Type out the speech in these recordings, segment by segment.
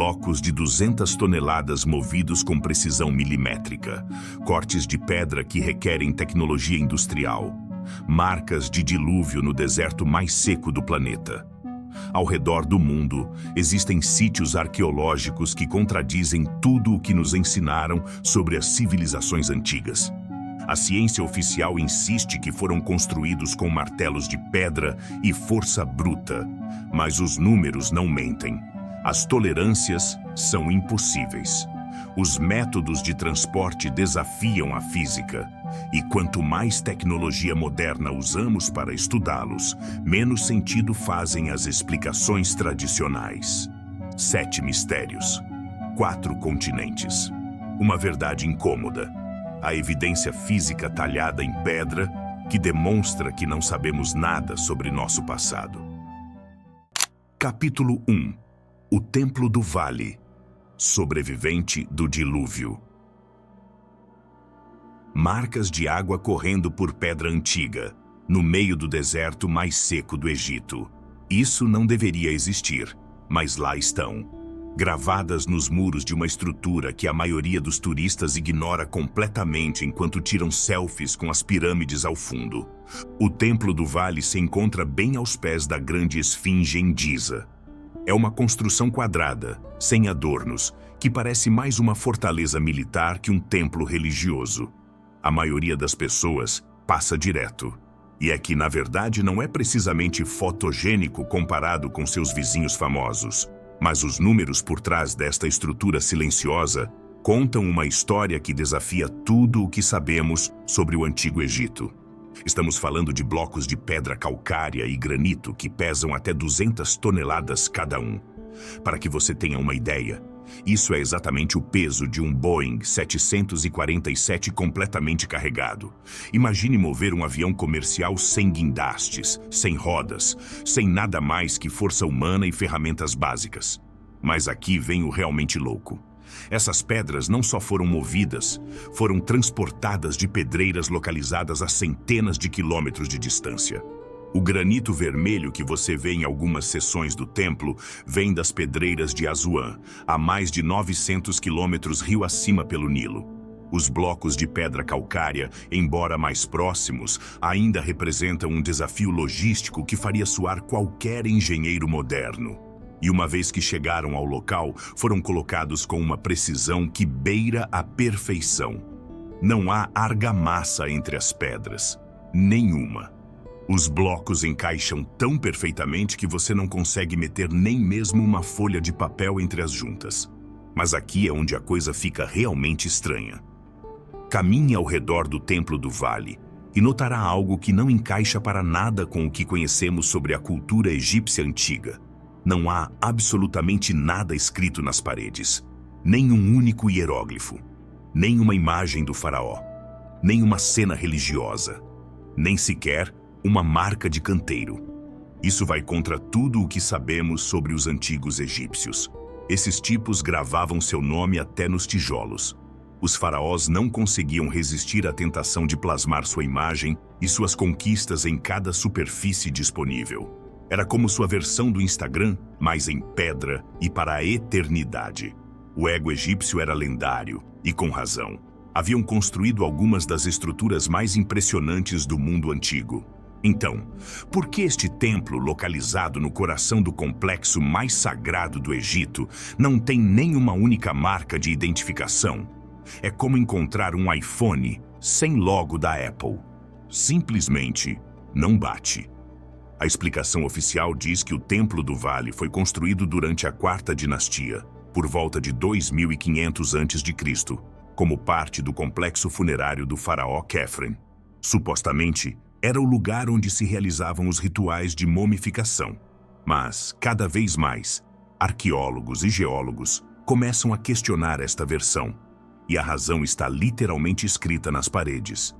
blocos de 200 toneladas movidos com precisão milimétrica, cortes de pedra que requerem tecnologia industrial, marcas de dilúvio no deserto mais seco do planeta. Ao redor do mundo, existem sítios arqueológicos que contradizem tudo o que nos ensinaram sobre as civilizações antigas. A ciência oficial insiste que foram construídos com martelos de pedra e força bruta, mas os números não mentem. As tolerâncias são impossíveis. Os métodos de transporte desafiam a física. E quanto mais tecnologia moderna usamos para estudá-los, menos sentido fazem as explicações tradicionais. 7 mistérios. 4 continentes. Uma verdade incômoda. A evidência física talhada em pedra que demonstra que não sabemos nada sobre nosso passado. Capítulo 1. O Templo do Vale. Sobrevivente do dilúvio. Marcas de água correndo por pedra antiga, no meio do deserto mais seco do Egito. Isso não deveria existir, mas lá estão, gravadas nos muros de uma estrutura que a maioria dos turistas ignora completamente enquanto tiram selfies com as pirâmides ao fundo. O Templo do Vale se encontra bem aos pés da grande esfinge em Giza. É uma construção quadrada, sem adornos, que parece mais uma fortaleza militar que um templo religioso. A maioria das pessoas passa direto. E é que, na verdade, não é precisamente fotogênico comparado com seus vizinhos famosos. Mas os números por trás desta estrutura silenciosa contam uma história que desafia tudo o que sabemos sobre o Antigo Egito. Estamos falando de blocos de pedra calcária e granito que pesam até 200 toneladas cada um. Para que você tenha uma ideia, isso é exatamente o peso de um Boeing 747 completamente carregado. Imagine mover um avião comercial sem guindastes, sem rodas, sem nada mais que força humana e ferramentas básicas. Mas aqui vem o realmente louco. Essas pedras não só foram movidas, foram transportadas de pedreiras localizadas a centenas de quilômetros de distância. O granito vermelho que você vê em algumas seções do templo vem das pedreiras de Assuã, a mais de 900 quilômetros rio acima pelo Nilo. Os blocos de pedra calcária, embora mais próximos, ainda representam um desafio logístico que faria suar qualquer engenheiro moderno. E uma vez que chegaram ao local, foram colocados com uma precisão que beira a perfeição. Não há argamassa entre as pedras. Nenhuma. Os blocos encaixam tão perfeitamente que você não consegue meter nem mesmo uma folha de papel entre as juntas. Mas aqui é onde a coisa fica realmente estranha. Caminhe ao redor do Templo do Vale e notará algo que não encaixa para nada com o que conhecemos sobre a cultura egípcia antiga. Não há absolutamente nada escrito nas paredes. Nem um único hieróglifo. Nem uma imagem do faraó. Nem uma cena religiosa. Nem sequer uma marca de canteiro. Isso vai contra tudo o que sabemos sobre os antigos egípcios. Esses tipos gravavam seu nome até nos tijolos. Os faraós não conseguiam resistir à tentação de plasmar sua imagem e suas conquistas em cada superfície disponível. Era como sua versão do Instagram, mas em pedra e para a eternidade. O ego egípcio era lendário, e com razão. Haviam construído algumas das estruturas mais impressionantes do mundo antigo. Então, por que este templo, localizado no coração do complexo mais sagrado do Egito, não tem nenhuma única marca de identificação? É como encontrar um iPhone sem logo da Apple. Simplesmente não bate. A explicação oficial diz que o Templo do Vale foi construído durante a Quarta Dinastia, por volta de 2500 a.C., como parte do complexo funerário do faraó Khafre. Supostamente, era o lugar onde se realizavam os rituais de momificação. Mas, cada vez mais, arqueólogos e geólogos começam a questionar esta versão, e a razão está literalmente escrita nas paredes.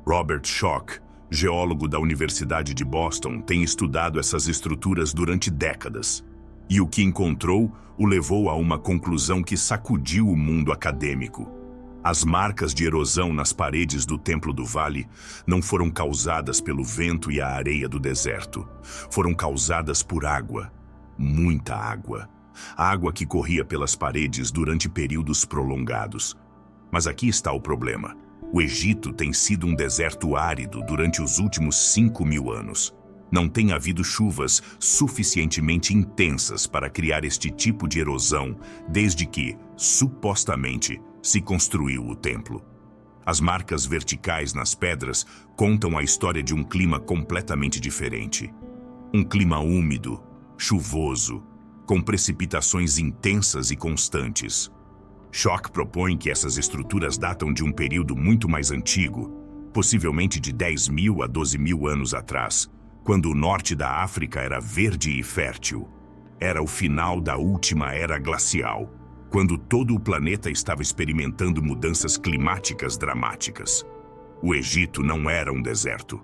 Robert Schoch, geólogo da Universidade de Boston, tem estudado essas estruturas durante décadas. E o que encontrou o levou a uma conclusão que sacudiu o mundo acadêmico. As marcas de erosão nas paredes do Templo do Vale não foram causadas pelo vento e a areia do deserto. Foram causadas por água, muita água. Água que corria pelas paredes durante períodos prolongados. Mas aqui está o problema. O Egito tem sido um deserto árido durante os últimos 5.000 anos. Não tem havido chuvas suficientemente intensas para criar este tipo de erosão desde que, supostamente, se construiu o templo. As marcas verticais nas pedras contam a história de um clima completamente diferente. Um clima úmido, chuvoso, com precipitações intensas e constantes. Schoch propõe que essas estruturas datam de um período muito mais antigo, possivelmente de 10.000 a 12.000 anos atrás, quando o norte da África era verde e fértil. Era o final da última era glacial, quando todo o planeta estava experimentando mudanças climáticas dramáticas. O Egito não era um deserto.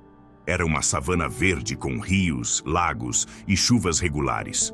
Era uma savana verde com rios, lagos e chuvas regulares.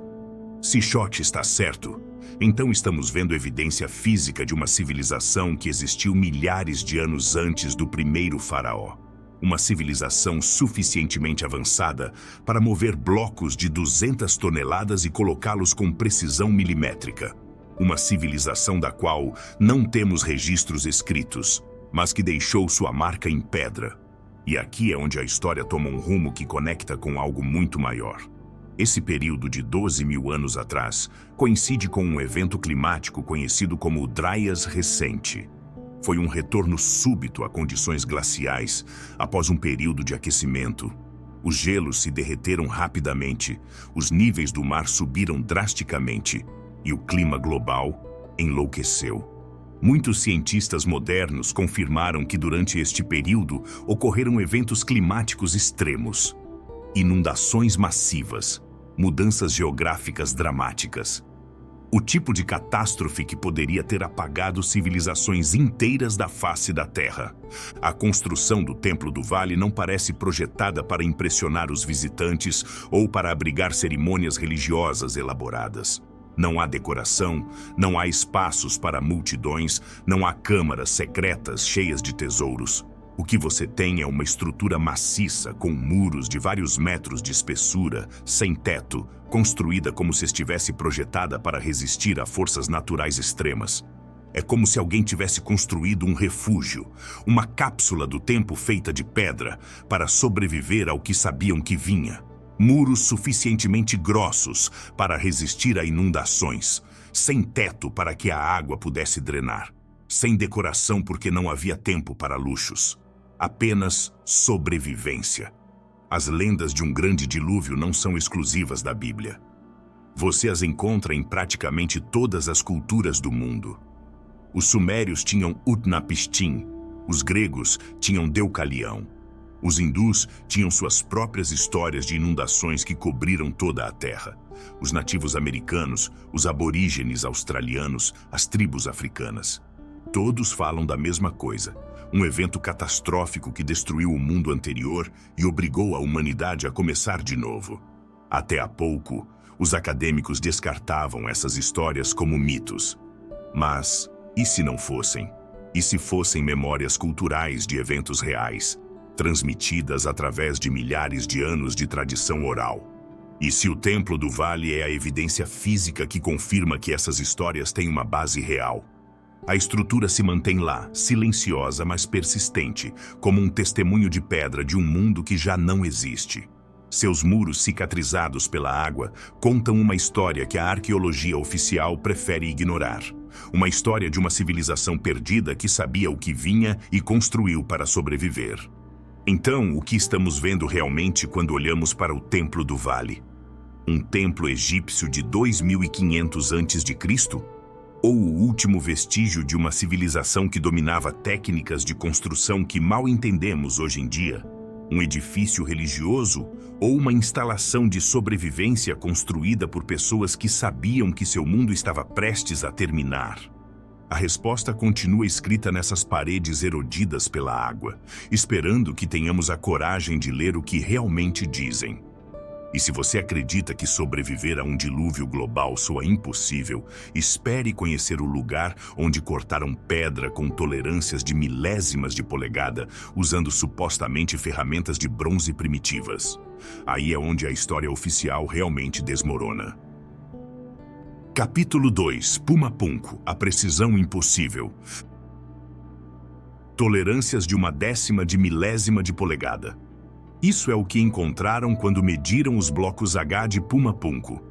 Se Schoch está certo, então estamos vendo evidência física de uma civilização que existiu milhares de anos antes do primeiro faraó. Uma civilização suficientemente avançada para mover blocos de 200 toneladas e colocá-los com precisão milimétrica. Uma civilização da qual não temos registros escritos, mas que deixou sua marca em pedra. E aqui é onde a história toma um rumo que conecta com algo muito maior. Esse período de 12.000 anos atrás coincide com um evento climático conhecido como o Dryas Recente. Foi um retorno súbito a condições glaciais após um período de aquecimento. Os gelos se derreteram rapidamente, os níveis do mar subiram drasticamente e o clima global enlouqueceu. Muitos cientistas modernos confirmaram que durante este período ocorreram eventos climáticos extremos, inundações massivas, mudanças geográficas dramáticas. O tipo de catástrofe que poderia ter apagado civilizações inteiras da face da Terra. A construção do Templo do Vale não parece projetada para impressionar os visitantes ou para abrigar cerimônias religiosas elaboradas. Não há decoração, não há espaços para multidões, não há câmaras secretas cheias de tesouros. O que você tem é uma estrutura maciça, com muros de vários metros de espessura, sem teto, construída como se estivesse projetada para resistir a forças naturais extremas. É como se alguém tivesse construído um refúgio, uma cápsula do tempo feita de pedra, para sobreviver ao que sabiam que vinha. Muros suficientemente grossos para resistir a inundações, sem teto para que a água pudesse drenar, sem decoração porque não havia tempo para luxos. Apenas sobrevivência. As lendas de um grande dilúvio não são exclusivas da Bíblia. Você as encontra em praticamente todas as culturas do mundo. Os sumérios tinham Utnapishtim, os gregos tinham Deucalião. Os hindus tinham suas próprias histórias de inundações que cobriram toda a terra. Os nativos americanos, os aborígenes australianos, as tribos africanas. Todos falam da mesma coisa. Um evento catastrófico que destruiu o mundo anterior e obrigou a humanidade a começar de novo. Até há pouco, os acadêmicos descartavam essas histórias como mitos. Mas, e se não fossem? E se fossem memórias culturais de eventos reais, transmitidas através de milhares de anos de tradição oral? E se o Templo do Vale é a evidência física que confirma que essas histórias têm uma base real? A estrutura se mantém lá, silenciosa mas persistente, como um testemunho de pedra de um mundo que já não existe. Seus muros cicatrizados pela água contam uma história que a arqueologia oficial prefere ignorar. Uma história de uma civilização perdida que sabia o que vinha e construiu para sobreviver. Então, o que estamos vendo realmente quando olhamos para o Templo do Vale? Um templo egípcio de 2.500 a.C.? Ou o último vestígio de uma civilização que dominava técnicas de construção que mal entendemos hoje em dia? Um edifício religioso ou uma instalação de sobrevivência construída por pessoas que sabiam que seu mundo estava prestes a terminar? A resposta continua escrita nessas paredes erodidas pela água, esperando que tenhamos a coragem de ler o que realmente dizem. E se você acredita que sobreviver a um dilúvio global soa impossível, espere conhecer o lugar onde cortaram pedra com tolerâncias de milésimas de polegada, usando supostamente ferramentas de bronze primitivas. Aí é onde a história oficial realmente desmorona. Capítulo 2. Pumapunku, a precisão impossível. Tolerâncias de 1/10 de milésima de polegada. Isso é o que encontraram quando mediram os blocos H de Pumapunku.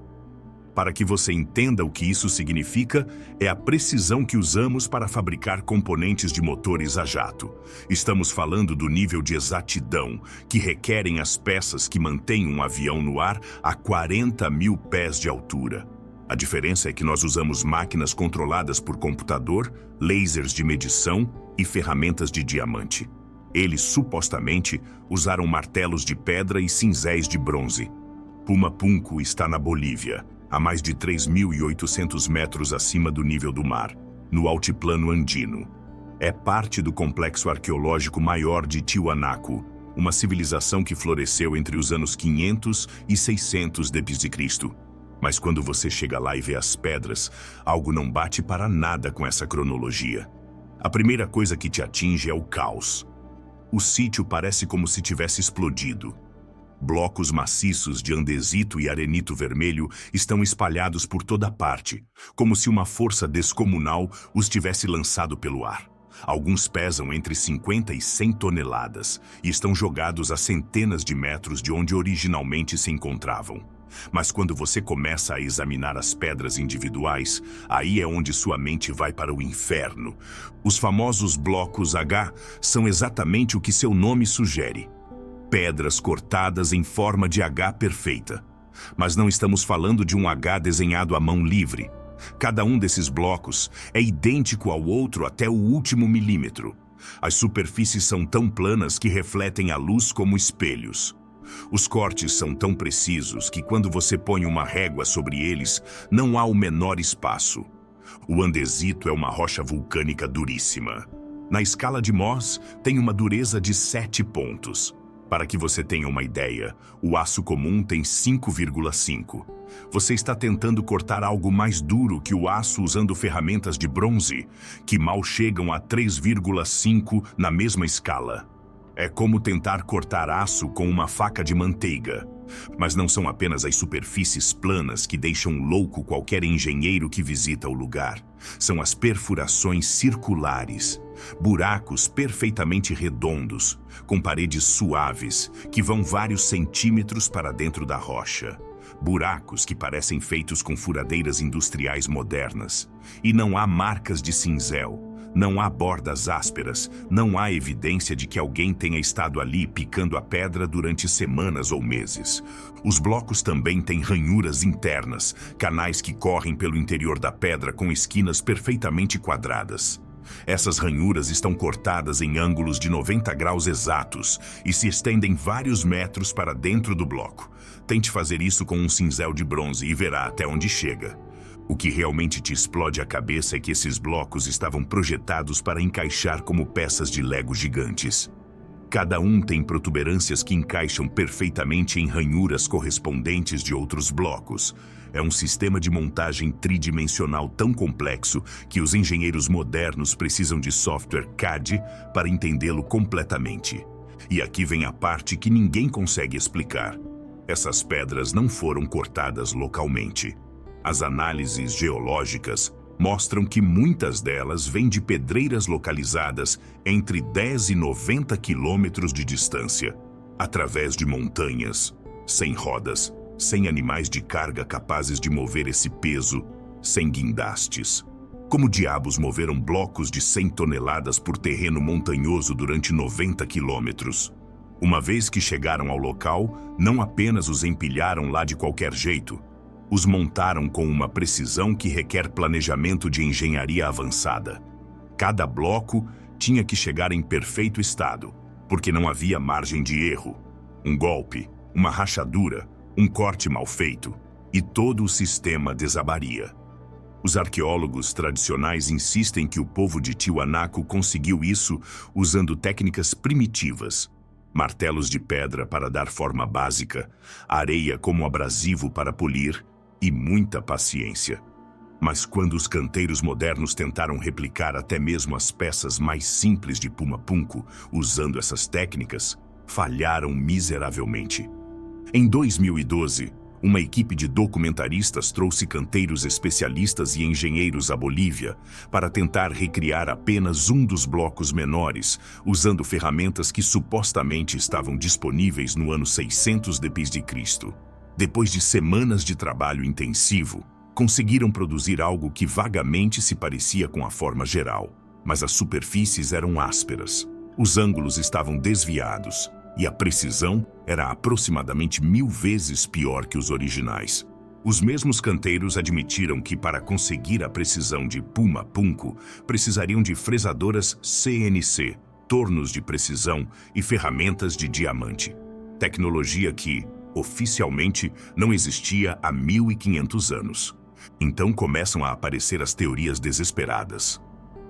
Para que você entenda o que isso significa, é a precisão que usamos para fabricar componentes de motores a jato. Estamos falando do nível de exatidão que requerem as peças que mantêm um avião no ar a 40.000 pés de altura. A diferença é que nós usamos máquinas controladas por computador, lasers de medição e ferramentas de diamante. Eles, supostamente, usaram martelos de pedra e cinzéis de bronze. Pumapunku está na Bolívia, a mais de 3.800 metros acima do nível do mar, no altiplano andino. É parte do complexo arqueológico maior de Tiwanaku, uma civilização que floresceu entre os anos 500 e 600 d.C. Mas quando você chega lá e vê as pedras, algo não bate para nada com essa cronologia. A primeira coisa que te atinge é o caos. O sítio parece como se tivesse explodido. Blocos maciços de andesito e arenito vermelho estão espalhados por toda parte, como se uma força descomunal os tivesse lançado pelo ar. Alguns pesam entre 50 e 100 toneladas e estão jogados a centenas de metros de onde originalmente se encontravam. Mas quando você começa a examinar as pedras individuais, aí é onde sua mente vai para o inferno. Os famosos blocos H são exatamente o que seu nome sugere. Pedras cortadas em forma de H perfeita. Mas não estamos falando de um H desenhado à mão livre. Cada um desses blocos é idêntico ao outro até o último milímetro. As superfícies são tão planas que refletem a luz como espelhos. Os cortes são tão precisos que quando você põe uma régua sobre eles, não há o menor espaço. O andesito é uma rocha vulcânica duríssima. Na escala de Mohs, tem uma dureza de 7 pontos. Para que você tenha uma ideia, o aço comum tem 5,5. Você está tentando cortar algo mais duro que o aço usando ferramentas de bronze, que mal chegam a 3,5 na mesma escala. É como tentar cortar aço com uma faca de manteiga. Mas não são apenas as superfícies planas que deixam louco qualquer engenheiro que visita o lugar. São as perfurações circulares, buracos perfeitamente redondos, com paredes suaves que vão vários centímetros para dentro da rocha. Buracos que parecem feitos com furadeiras industriais modernas. E não há marcas de cinzel. Não há bordas ásperas, não há evidência de que alguém tenha estado ali picando a pedra durante semanas ou meses. Os blocos também têm ranhuras internas, canais que correm pelo interior da pedra com esquinas perfeitamente quadradas. Essas ranhuras estão cortadas em ângulos de 90 graus exatos e se estendem vários metros para dentro do bloco. Tente fazer isso com um cinzel de bronze e verá até onde chega. O que realmente te explode a cabeça é que esses blocos estavam projetados para encaixar como peças de Lego gigantes. Cada um tem protuberâncias que encaixam perfeitamente em ranhuras correspondentes de outros blocos. É um sistema de montagem tridimensional tão complexo que os engenheiros modernos precisam de software CAD para entendê-lo completamente. E aqui vem a parte que ninguém consegue explicar. Essas pedras não foram cortadas localmente. As análises geológicas mostram que muitas delas vêm de pedreiras localizadas entre 10 e 90 quilômetros de distância, através de montanhas, sem rodas, sem animais de carga capazes de mover esse peso, sem guindastes. Como diabos moveram blocos de 100 toneladas por terreno montanhoso durante 90 quilômetros? Uma vez que chegaram ao local, não apenas os empilharam lá de qualquer jeito, os montaram com uma precisão que requer planejamento de engenharia avançada. Cada bloco tinha que chegar em perfeito estado, porque não havia margem de erro. Um golpe, uma rachadura, um corte mal feito, e todo o sistema desabaria. Os arqueólogos tradicionais insistem que o povo de Tiwanaku conseguiu isso usando técnicas primitivas. Martelos de pedra para dar forma básica, areia como abrasivo para polir, e muita paciência. Mas quando os canteiros modernos tentaram replicar até mesmo as peças mais simples de Pumapunku usando essas técnicas, falharam miseravelmente. Em 2012, Uma equipe de documentaristas trouxe canteiros especialistas e engenheiros à Bolívia para tentar recriar apenas um dos blocos menores, usando ferramentas que supostamente estavam disponíveis no ano 600 d.C. Depois de semanas de trabalho intensivo, conseguiram produzir algo que vagamente se parecia com a forma geral, mas as superfícies eram ásperas, os ângulos estavam desviados e a precisão era aproximadamente 1000 vezes pior que os originais. Os mesmos canteiros admitiram que para conseguir a precisão de Puma Punku, precisariam de fresadoras CNC, tornos de precisão e ferramentas de diamante. Tecnologia que, oficialmente, não existia há 1500 anos. Então começam a aparecer as teorias desesperadas.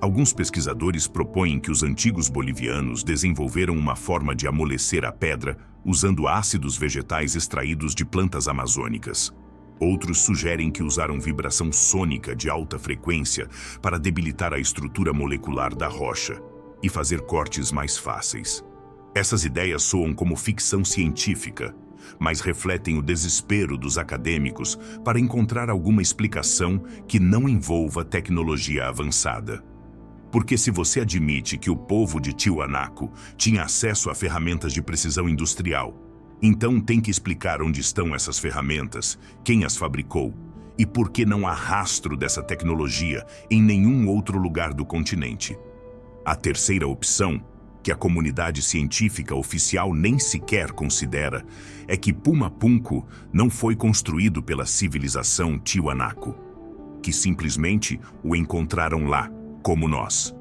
Alguns pesquisadores propõem que os antigos bolivianos desenvolveram uma forma de amolecer a pedra usando ácidos vegetais extraídos de plantas amazônicas. Outros sugerem que usaram vibração sônica de alta frequência para debilitar a estrutura molecular da rocha e fazer cortes mais fáceis. Essas ideias soam como ficção científica, mas refletem o desespero dos acadêmicos para encontrar alguma explicação que não envolva tecnologia avançada. Porque se você admite que o povo de Tiwanaku tinha acesso a ferramentas de precisão industrial, então tem que explicar onde estão essas ferramentas, quem as fabricou e por que não há rastro dessa tecnologia em nenhum outro lugar do continente. A terceira opção, que a comunidade científica oficial nem sequer considera, é que Puma Punku não foi construído pela civilização Tiwanaku, que simplesmente o encontraram lá, como nós,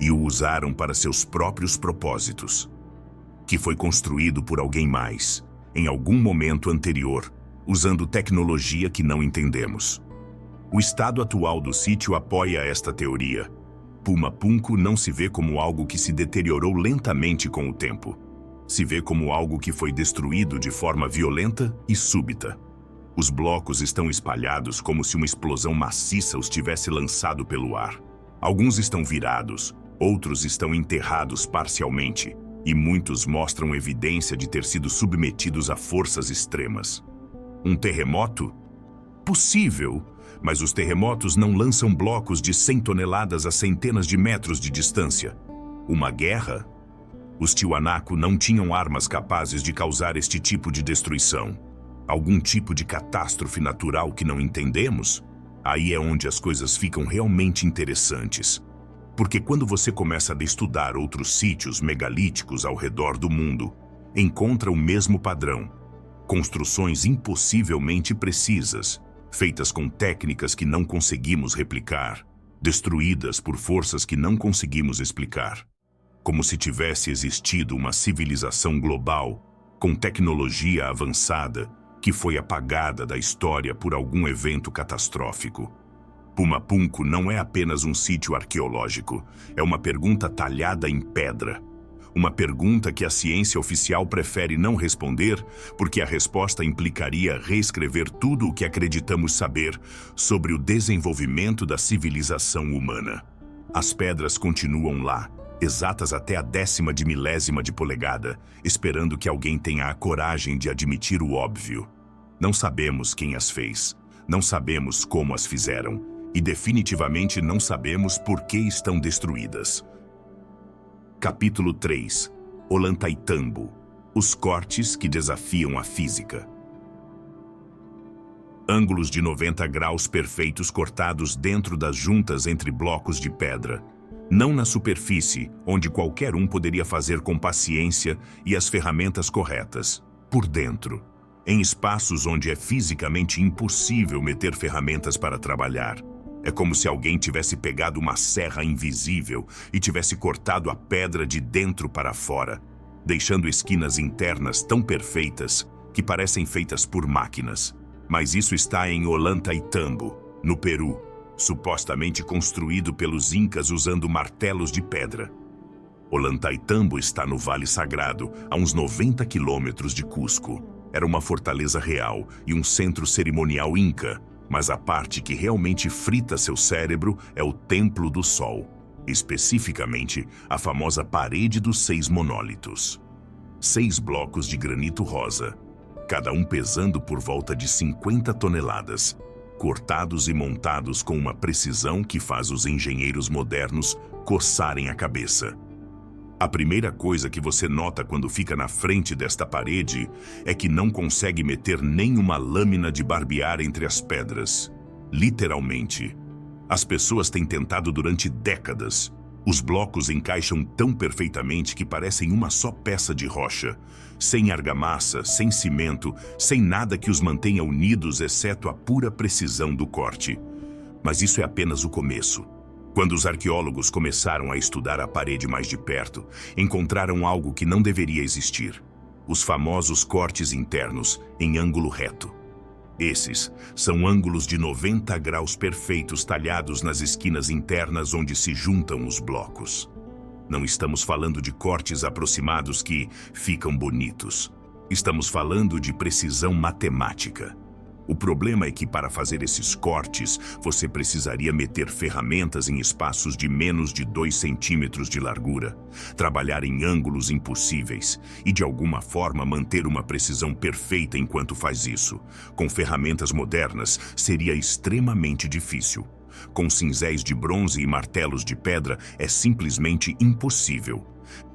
e o usaram para seus próprios propósitos, que foi construído por alguém mais, em algum momento anterior, usando tecnologia que não entendemos. O estado atual do sítio apoia esta teoria. Puma Punku não se vê como algo que se deteriorou lentamente com o tempo. Se vê como algo que foi destruído de forma violenta e súbita. Os blocos estão espalhados como se uma explosão maciça os tivesse lançado pelo ar. Alguns estão virados, outros estão enterrados parcialmente, e muitos mostram evidência de ter sido submetidos a forças extremas. Um terremoto? Possível, mas os terremotos não lançam blocos de 100 toneladas a centenas de metros de distância. Uma guerra? Os Tiwanaku não tinham armas capazes de causar este tipo de destruição. Algum tipo de catástrofe natural que não entendemos? Aí é onde as coisas ficam realmente interessantes. Porque quando você começa a estudar outros sítios megalíticos ao redor do mundo, encontra o mesmo padrão. Construções impossivelmente precisas, feitas com técnicas que não conseguimos replicar, destruídas por forças que não conseguimos explicar. Como se tivesse existido uma civilização global, com tecnologia avançada, que foi apagada da história por algum evento catastrófico. Puma Punku não é apenas um sítio arqueológico, é uma pergunta talhada em pedra. Uma pergunta que a ciência oficial prefere não responder, porque a resposta implicaria reescrever tudo o que acreditamos saber sobre o desenvolvimento da civilização humana. As pedras continuam lá, exatas até a 10ª de milésima de polegada, esperando que alguém tenha a coragem de admitir o óbvio. Não sabemos quem as fez, não sabemos como as fizeram, e definitivamente não sabemos por que estão destruídas. Capítulo 3. Ollantaytambo. Os cortes que desafiam a física. Ângulos de 90 graus perfeitos cortados dentro das juntas entre blocos de pedra. Não na superfície, onde qualquer um poderia fazer com paciência e as ferramentas corretas. Por dentro. Em espaços onde é fisicamente impossível meter ferramentas para trabalhar. É como se alguém tivesse pegado uma serra invisível e tivesse cortado a pedra de dentro para fora, deixando esquinas internas tão perfeitas que parecem feitas por máquinas. Mas isso está em Ollantaytambo, no Peru, supostamente construído pelos incas usando martelos de pedra. Ollantaytambo está no Vale Sagrado, a uns 90 quilômetros de Cusco. Era uma fortaleza real e um centro cerimonial inca, mas a parte que realmente frita seu cérebro é o Templo do Sol, especificamente a famosa Parede dos 6 Monólitos. 6 blocos de granito rosa, cada um pesando por volta de 50 toneladas, cortados e montados com uma precisão que faz os engenheiros modernos coçarem a cabeça. A primeira coisa que você nota quando fica na frente desta parede é que não consegue meter nem uma lâmina de barbear entre as pedras. Literalmente. As pessoas têm tentado durante décadas. Os blocos encaixam tão perfeitamente que parecem uma só peça de rocha, sem argamassa, sem cimento, sem nada que os mantenha unidos exceto a pura precisão do corte. Mas isso é apenas o começo. Quando os arqueólogos começaram a estudar a parede mais de perto, encontraram algo que não deveria existir: os famosos cortes internos em ângulo reto. Esses são ângulos de 90 graus perfeitos talhados nas esquinas internas onde se juntam os blocos. Não estamos falando de cortes aproximados que ficam bonitos. Estamos falando de precisão matemática. O problema é que para fazer esses cortes, você precisaria meter ferramentas em espaços de menos de 2 centímetros de largura, trabalhar em ângulos impossíveis e de alguma forma manter uma precisão perfeita enquanto faz isso. Com ferramentas modernas, seria extremamente difícil. Com cinzéis de bronze e martelos de pedra, é simplesmente impossível.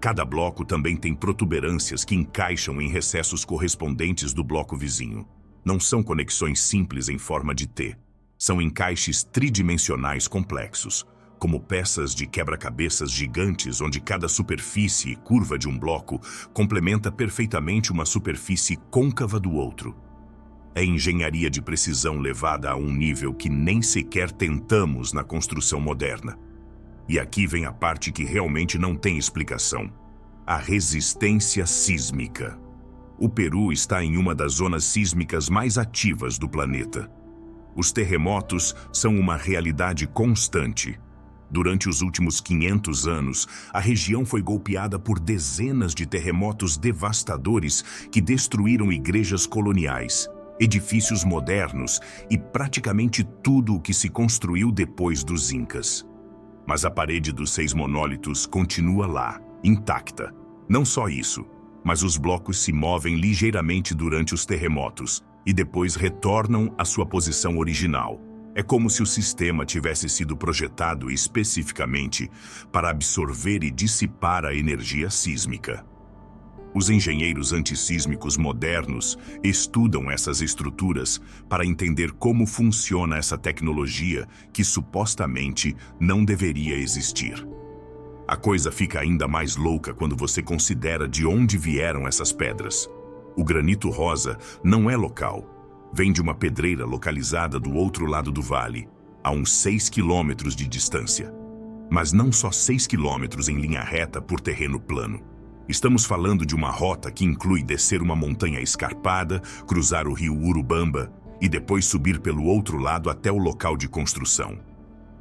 Cada bloco também tem protuberâncias que encaixam em recessos correspondentes do bloco vizinho. Não são conexões simples em forma de T. São encaixes tridimensionais complexos, como peças de quebra-cabeças gigantes onde cada superfície e curva de um bloco complementa perfeitamente uma superfície côncava do outro. É engenharia de precisão levada a um nível que nem sequer tentamos na construção moderna. E aqui vem a parte que realmente não tem explicação: a resistência sísmica. O Peru está em uma das zonas sísmicas mais ativas do planeta. Os terremotos são uma realidade constante. Durante os últimos 500 anos, a região foi golpeada por dezenas de terremotos devastadores que destruíram igrejas coloniais, edifícios modernos e praticamente tudo o que se construiu depois dos Incas. Mas a parede dos 6 monólitos continua lá, intacta. Não só isso, mas os blocos se movem ligeiramente durante os terremotos e depois retornam à sua posição original. É como se o sistema tivesse sido projetado especificamente para absorver e dissipar a energia sísmica. Os engenheiros antissísmicos modernos estudam essas estruturas para entender como funciona essa tecnologia que supostamente não deveria existir. A coisa fica ainda mais louca quando você considera de onde vieram essas pedras. O granito rosa não é local. Vem de uma pedreira localizada do outro lado do vale, a uns 6 quilômetros de distância. Mas não só 6 quilômetros em linha reta por terreno plano. Estamos falando de uma rota que inclui descer uma montanha escarpada, cruzar o rio Urubamba e depois subir pelo outro lado até o local de construção.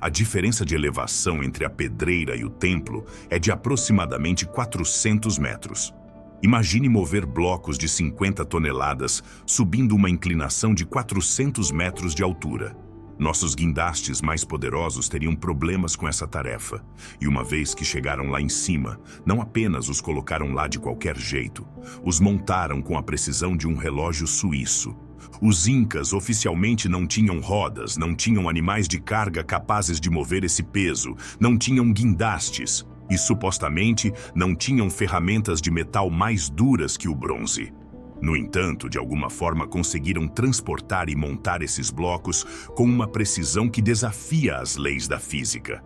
A diferença de elevação entre a pedreira e o templo é de aproximadamente 400 metros. Imagine mover blocos de 50 toneladas subindo uma inclinação de 400 metros de altura. Nossos guindastes mais poderosos teriam problemas com essa tarefa. E uma vez que chegaram lá em cima, não apenas os colocaram lá de qualquer jeito, os montaram com a precisão de um relógio suíço. Os Incas oficialmente não tinham rodas, não tinham animais de carga capazes de mover esse peso, não tinham guindastes e, supostamente, não tinham ferramentas de metal mais duras que o bronze. No entanto, de alguma forma conseguiram transportar e montar esses blocos com uma precisão que desafia as leis da física.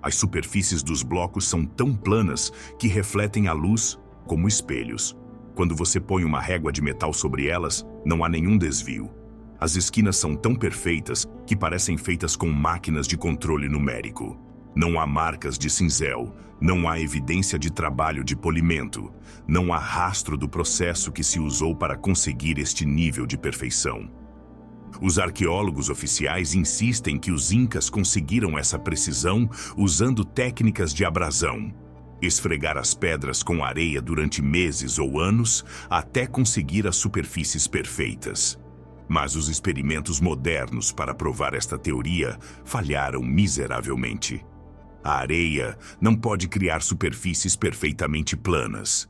As superfícies dos blocos são tão planas que refletem a luz como espelhos. Quando você põe uma régua de metal sobre elas, não há nenhum desvio. As esquinas são tão perfeitas que parecem feitas com máquinas de controle numérico. Não há marcas de cinzel, não há evidência de trabalho de polimento, não há rastro do processo que se usou para conseguir este nível de perfeição. Os arqueólogos oficiais insistem que os Incas conseguiram essa precisão usando técnicas de abrasão. Esfregar as pedras com areia durante meses ou anos até conseguir as superfícies perfeitas. Mas os experimentos modernos para provar esta teoria falharam miseravelmente. A areia não pode criar superfícies perfeitamente planas.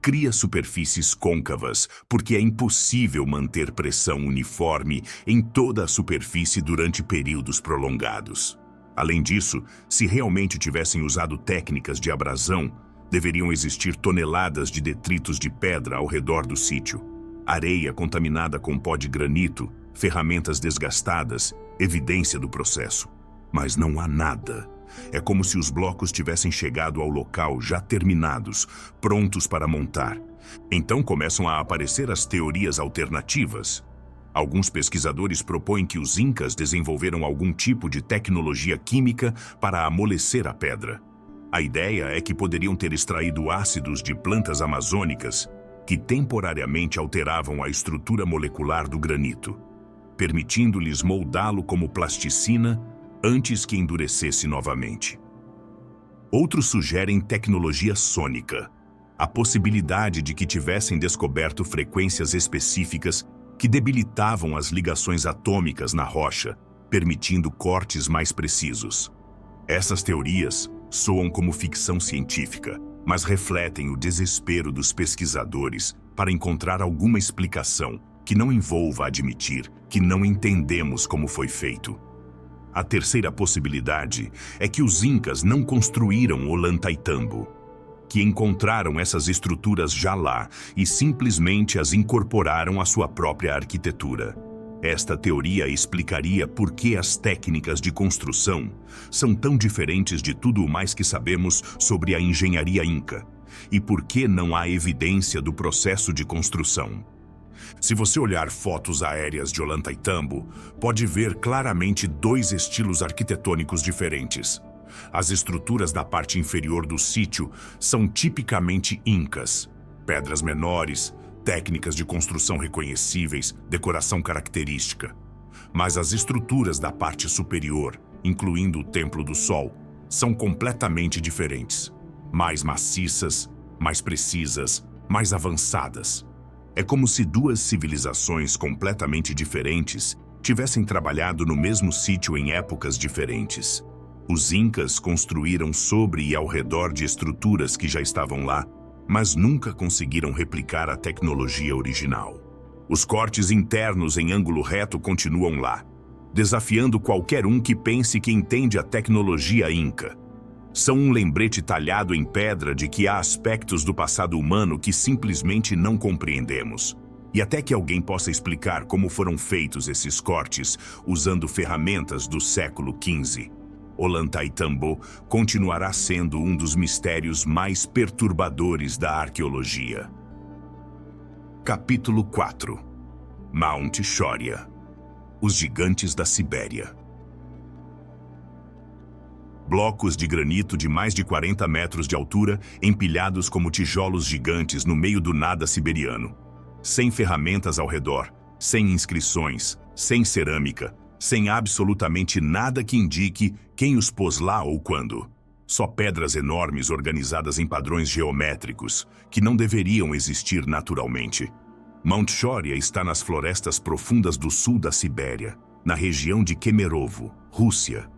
cria superfícies côncavas, porque é impossível manter pressão uniforme em toda a superfície durante períodos prolongados. Além disso, se realmente tivessem usado técnicas de abrasão, deveriam existir toneladas de detritos de pedra ao redor do sítio, areia contaminada com pó de granito, ferramentas desgastadas, evidência do processo. Mas não há nada. É como se os blocos tivessem chegado ao local já terminados, prontos para montar. Então começam a aparecer as teorias alternativas. Alguns pesquisadores propõem que os incas desenvolveram algum tipo de tecnologia química para amolecer a pedra. A ideia é que poderiam ter extraído ácidos de plantas amazônicas que temporariamente alteravam a estrutura molecular do granito, permitindo-lhes moldá-lo como plasticina antes que endurecesse novamente. Outros sugerem tecnologia sônica, a possibilidade de que tivessem descoberto frequências específicas que debilitavam as ligações atômicas na rocha, permitindo cortes mais precisos. Essas teorias soam como ficção científica, mas refletem o desespero dos pesquisadores para encontrar alguma explicação que não envolva admitir que não entendemos como foi feito. A terceira possibilidade é que os incas não construíram Ollantaytambo, que encontraram essas estruturas já lá e simplesmente as incorporaram à sua própria arquitetura. Esta teoria explicaria por que as técnicas de construção são tão diferentes de tudo o mais que sabemos sobre a engenharia inca e por que não há evidência do processo de construção. Se você olhar fotos aéreas de Ollantaytambo, pode ver claramente dois estilos arquitetônicos diferentes. As estruturas da parte inferior do sítio são tipicamente incas. Pedras menores, técnicas de construção reconhecíveis, decoração característica. Mas as estruturas da parte superior, incluindo o Templo do Sol, são completamente diferentes. Mais maciças, mais precisas, mais avançadas. É como se duas civilizações completamente diferentes tivessem trabalhado no mesmo sítio em épocas diferentes. Os incas construíram sobre e ao redor de estruturas que já estavam lá, mas nunca conseguiram replicar a tecnologia original. Os cortes internos em ângulo reto continuam lá, desafiando qualquer um que pense que entende a tecnologia inca. São um lembrete talhado em pedra de que há aspectos do passado humano que simplesmente não compreendemos. E até que alguém possa explicar como foram feitos esses cortes usando ferramentas do século XV, Ollantaytambo continuará sendo um dos mistérios mais perturbadores da arqueologia. Capítulo 4. Mount Choria. Os gigantes da Sibéria. Blocos de granito de mais de 40 metros de altura, empilhados como tijolos gigantes no meio do nada siberiano. Sem ferramentas ao redor, sem inscrições, sem cerâmica, sem absolutamente nada que indique quem os pôs lá ou quando. Só pedras enormes organizadas em padrões geométricos, que não deveriam existir naturalmente. Mount Choria está nas florestas profundas do sul da Sibéria, na região de Kemerovo, Rússia.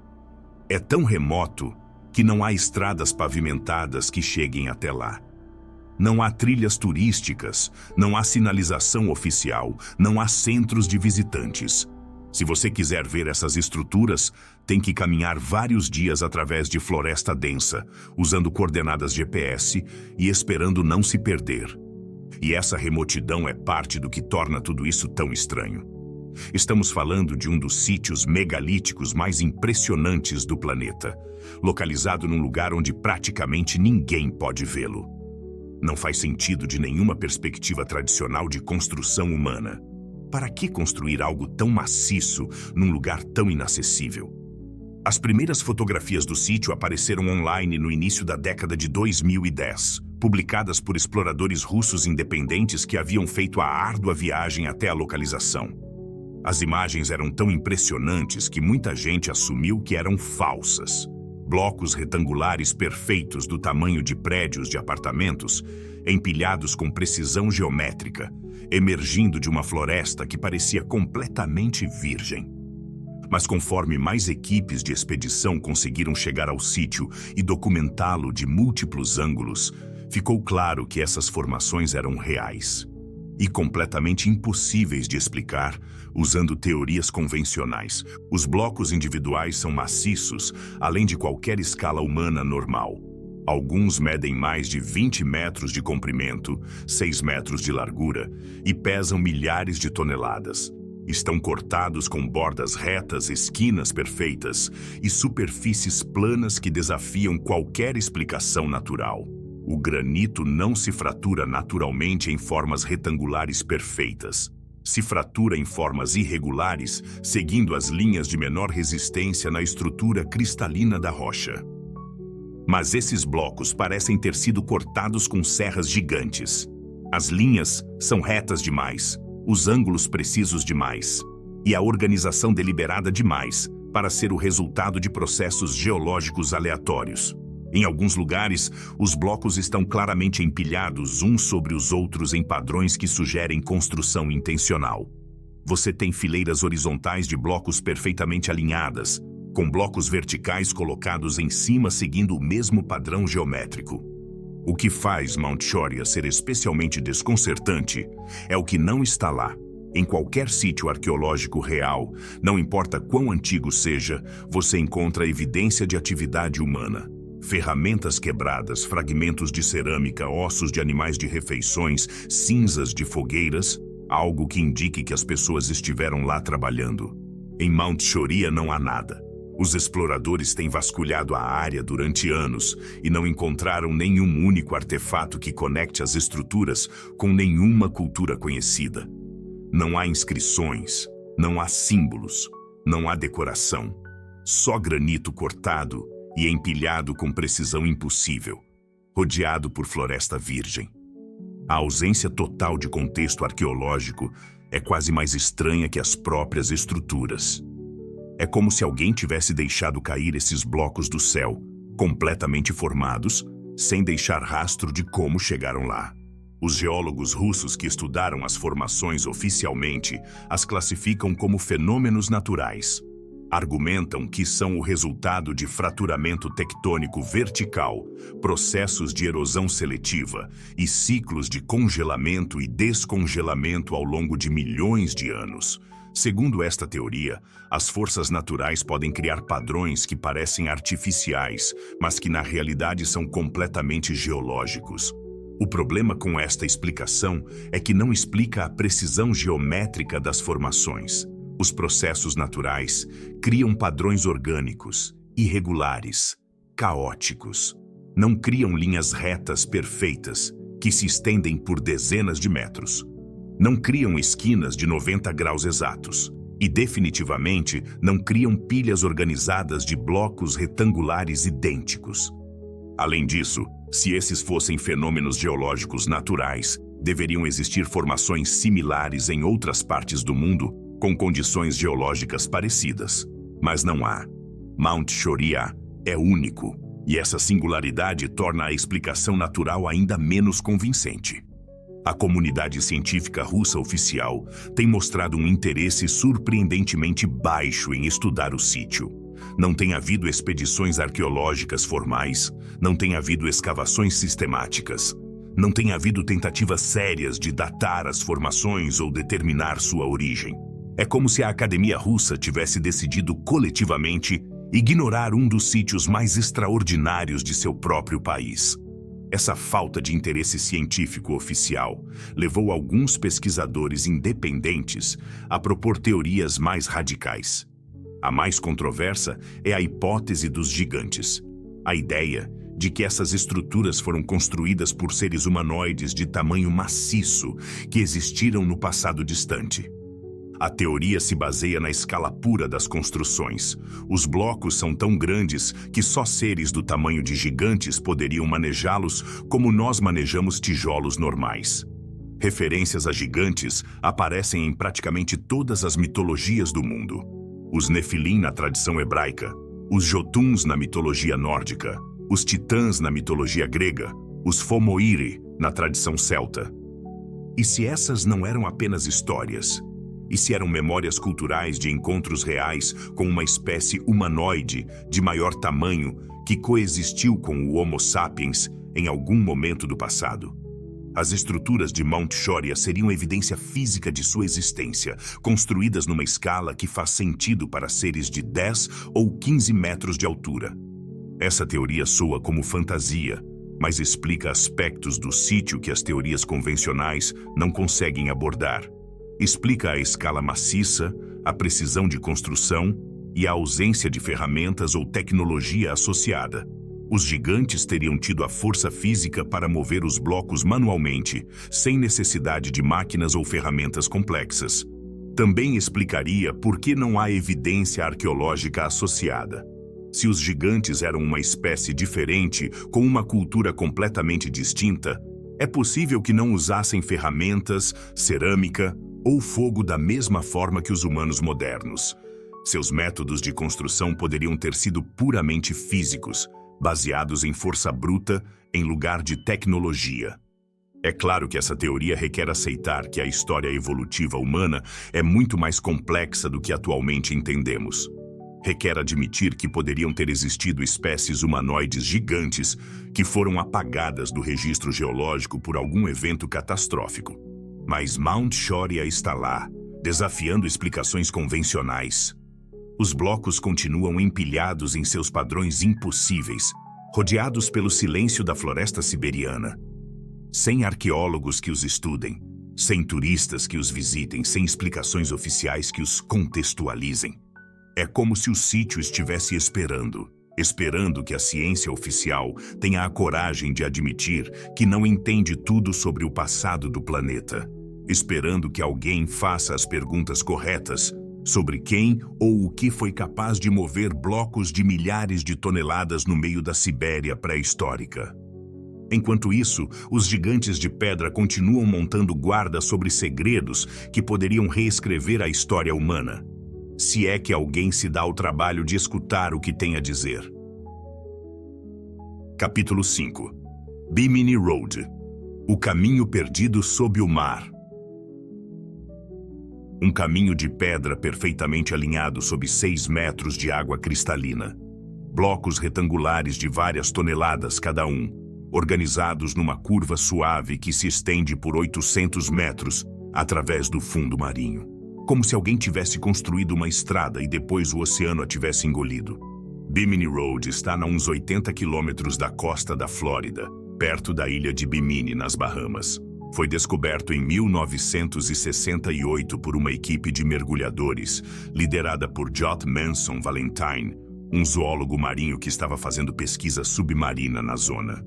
É tão remoto que não há estradas pavimentadas que cheguem até lá. Não há trilhas turísticas, não há sinalização oficial, não há centros de visitantes. Se você quiser ver essas estruturas, tem que caminhar vários dias através de floresta densa, usando coordenadas GPS e esperando não se perder. E essa remotidão é parte do que torna tudo isso tão estranho. Estamos falando de um dos sítios megalíticos mais impressionantes do planeta, localizado num lugar onde praticamente ninguém pode vê-lo. Não faz sentido de nenhuma perspectiva tradicional de construção humana. Para que construir algo tão maciço num lugar tão inacessível? As primeiras fotografias do sítio apareceram online no início da década de 2010, publicadas por exploradores russos independentes que haviam feito a árdua viagem até a localização. As imagens eram tão impressionantes que muita gente assumiu que eram falsas. Blocos retangulares perfeitos do tamanho de prédios de apartamentos, empilhados com precisão geométrica, emergindo de uma floresta que parecia completamente virgem. Mas conforme mais equipes de expedição conseguiram chegar ao sítio e documentá-lo de múltiplos ângulos, Ficou claro que essas formações eram reais e completamente impossíveis de explicar usando teorias convencionais. Os blocos individuais são maciços, além de qualquer escala humana normal. Alguns medem mais de 20 metros de comprimento, 6 metros de largura e pesam milhares de toneladas. Estão cortados com bordas retas, esquinas perfeitas e superfícies planas que desafiam qualquer explicação natural. O granito não se fratura naturalmente em formas retangulares perfeitas. Se fratura em formas irregulares, seguindo as linhas de menor resistência na estrutura cristalina da rocha. Mas esses blocos parecem ter sido cortados com serras gigantes. As linhas são retas demais, os ângulos precisos demais, e a organização deliberada demais para ser o resultado de processos geológicos aleatórios. Em alguns lugares, os blocos estão claramente empilhados uns sobre os outros em padrões que sugerem construção intencional. Você tem fileiras horizontais de blocos perfeitamente alinhadas, com blocos verticais colocados em cima seguindo o mesmo padrão geométrico. O que faz Mount Shoria ser especialmente desconcertante é o que não está lá. Em qualquer sítio arqueológico real, não importa quão antigo seja, você encontra evidência de atividade humana. Ferramentas quebradas, fragmentos de cerâmica, ossos de animais de refeições, cinzas de fogueiras, algo que indique que as pessoas estiveram lá trabalhando. Em Mount Shoria não há nada. Os exploradores têm vasculhado a área durante anos e não encontraram nenhum único artefato que conecte as estruturas com nenhuma cultura conhecida. Não há inscrições, não há símbolos, não há decoração. Só granito cortado e empilhado com precisão impossível, rodeado por floresta virgem. A ausência total de contexto arqueológico é quase mais estranha que as próprias estruturas. É como se alguém tivesse deixado cair esses blocos do céu, completamente formados, sem deixar rastro de como chegaram lá. Os geólogos russos que estudaram as formações oficialmente as classificam como fenômenos naturais. Argumentam que são o resultado de fraturamento tectônico vertical, processos de erosão seletiva e ciclos de congelamento e descongelamento ao longo de milhões de anos. Segundo esta teoria, as forças naturais podem criar padrões que parecem artificiais, mas que na realidade são completamente geológicos. O problema com esta explicação é que não explica a precisão geométrica das formações. Os processos naturais criam padrões orgânicos, irregulares, caóticos. Não criam linhas retas perfeitas, que se estendem por dezenas de metros. Não criam esquinas de 90 graus exatos. E definitivamente não criam pilhas organizadas de blocos retangulares idênticos. Além disso, se esses fossem fenômenos geológicos naturais, deveriam existir formações similares em outras partes do mundo com condições geológicas parecidas. Mas não há. Mount Shoria é único, e essa singularidade torna a explicação natural ainda menos convincente. A comunidade científica russa oficial tem mostrado um interesse surpreendentemente baixo em estudar o sítio. Não tem havido expedições arqueológicas formais, não tem havido escavações sistemáticas, não tem havido tentativas sérias de datar as formações ou determinar sua origem. É como se a Academia Russa tivesse decidido coletivamente ignorar um dos sítios mais extraordinários de seu próprio país. Essa falta de interesse científico oficial levou alguns pesquisadores independentes a propor teorias mais radicais. A mais controversa é a hipótese dos gigantes. A ideia de que essas estruturas foram construídas por seres humanoides de tamanho maciço que existiram no passado distante. A teoria se baseia na escala pura das construções. Os blocos são tão grandes que só seres do tamanho de gigantes poderiam manejá-los como nós manejamos tijolos normais. Referências a gigantes aparecem em praticamente todas as mitologias do mundo. Os Nefilim na tradição hebraica, os Jotuns na mitologia nórdica, os Titãs na mitologia grega, os Fomoiri na tradição celta. E se essas não eram apenas histórias? E se eram memórias culturais de encontros reais com uma espécie humanoide de maior tamanho que coexistiu com o Homo sapiens em algum momento do passado. As estruturas de Mount Shoria seriam evidência física de sua existência, construídas numa escala que faz sentido para seres de 10 ou 15 metros de altura. Essa teoria soa como fantasia, mas explica aspectos do sítio que as teorias convencionais não conseguem abordar. Explica a escala maciça, a precisão de construção e a ausência de ferramentas ou tecnologia associada. Os gigantes teriam tido a força física para mover os blocos manualmente, sem necessidade de máquinas ou ferramentas complexas. Também explicaria por que não há evidência arqueológica associada. Se os gigantes eram uma espécie diferente, com uma cultura completamente distinta, é possível que não usassem ferramentas, cerâmica ou fogo da mesma forma que os humanos modernos. Seus métodos de construção poderiam ter sido puramente físicos, baseados em força bruta em lugar de tecnologia. É claro que essa teoria requer aceitar que a história evolutiva humana é muito mais complexa do que atualmente entendemos. Requer admitir que poderiam ter existido espécies humanoides gigantes que foram apagadas do registro geológico por algum evento catastrófico. Mas Mount Shoria está lá, desafiando explicações convencionais. Os blocos continuam empilhados em seus padrões impossíveis, rodeados pelo silêncio da floresta siberiana. Sem arqueólogos que os estudem, sem turistas que os visitem, sem explicações oficiais que os contextualizem. É como se o sítio estivesse esperando que a ciência oficial tenha a coragem de admitir que não entende tudo sobre o passado do planeta, esperando que alguém faça as perguntas corretas sobre quem ou o que foi capaz de mover blocos de milhares de toneladas no meio da Sibéria pré-histórica. Enquanto isso, os gigantes de pedra continuam montando guarda sobre segredos que poderiam reescrever a história humana, se é que alguém se dá o trabalho de escutar o que tem a dizer. Capítulo 5. Bimini Road. O caminho perdido sob o mar. Um caminho de pedra perfeitamente alinhado sob 6 metros de água cristalina. Blocos retangulares de várias toneladas cada um, organizados numa curva suave que se estende por 800 metros através do fundo marinho. Como se alguém tivesse construído uma estrada e depois o oceano a tivesse engolido. Bimini Road está a uns 80 quilômetros da costa da Flórida, perto da ilha de Bimini, nas Bahamas. Foi descoberto em 1968 por uma equipe de mergulhadores, liderada por J. Manson Valentine, um zoólogo marinho que estava fazendo pesquisa submarina na zona.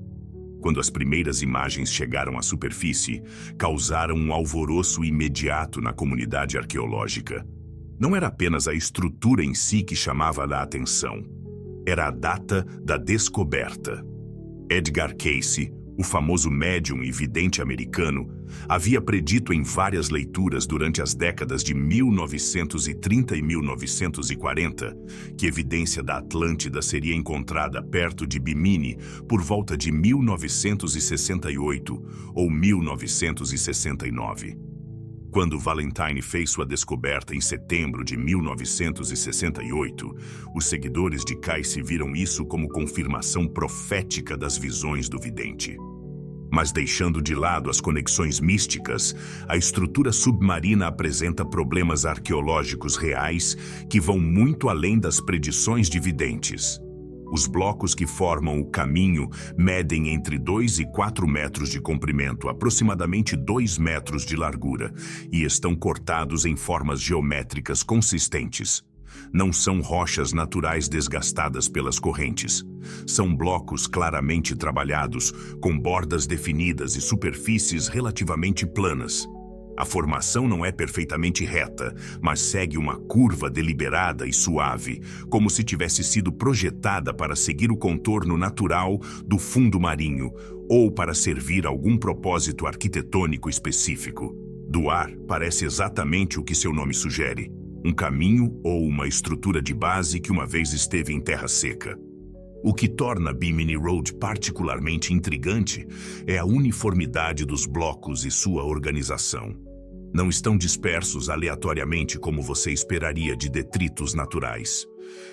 Quando as primeiras imagens chegaram à superfície, causaram um alvoroço imediato na comunidade arqueológica. Não era apenas a estrutura em si que chamava a atenção. Era a data da descoberta. Edgar Cayce, o famoso médium e vidente americano, havia predito em várias leituras durante as décadas de 1930 e 1940 que evidência da Atlântida seria encontrada perto de Bimini por volta de 1968 ou 1969. Quando Valentine fez sua descoberta em setembro de 1968, os seguidores de Cayce viram isso como confirmação profética das visões do vidente. Mas deixando de lado as conexões místicas, a estrutura submarina apresenta problemas arqueológicos reais que vão muito além das predições de videntes. Os blocos que formam o caminho medem entre 2 e 4 metros de comprimento, aproximadamente 2 metros de largura, e estão cortados em formas geométricas consistentes. Não são rochas naturais desgastadas pelas correntes. São blocos claramente trabalhados, com bordas definidas e superfícies relativamente planas. A formação não é perfeitamente reta, mas segue uma curva deliberada e suave, como se tivesse sido projetada para seguir o contorno natural do fundo marinho ou para servir a algum propósito arquitetônico específico. Do ar, parece exatamente o que seu nome sugere: um caminho ou uma estrutura de base que uma vez esteve em terra seca. O que torna Bimini Road particularmente intrigante é a uniformidade dos blocos e sua organização. Não estão dispersos aleatoriamente como você esperaria de detritos naturais.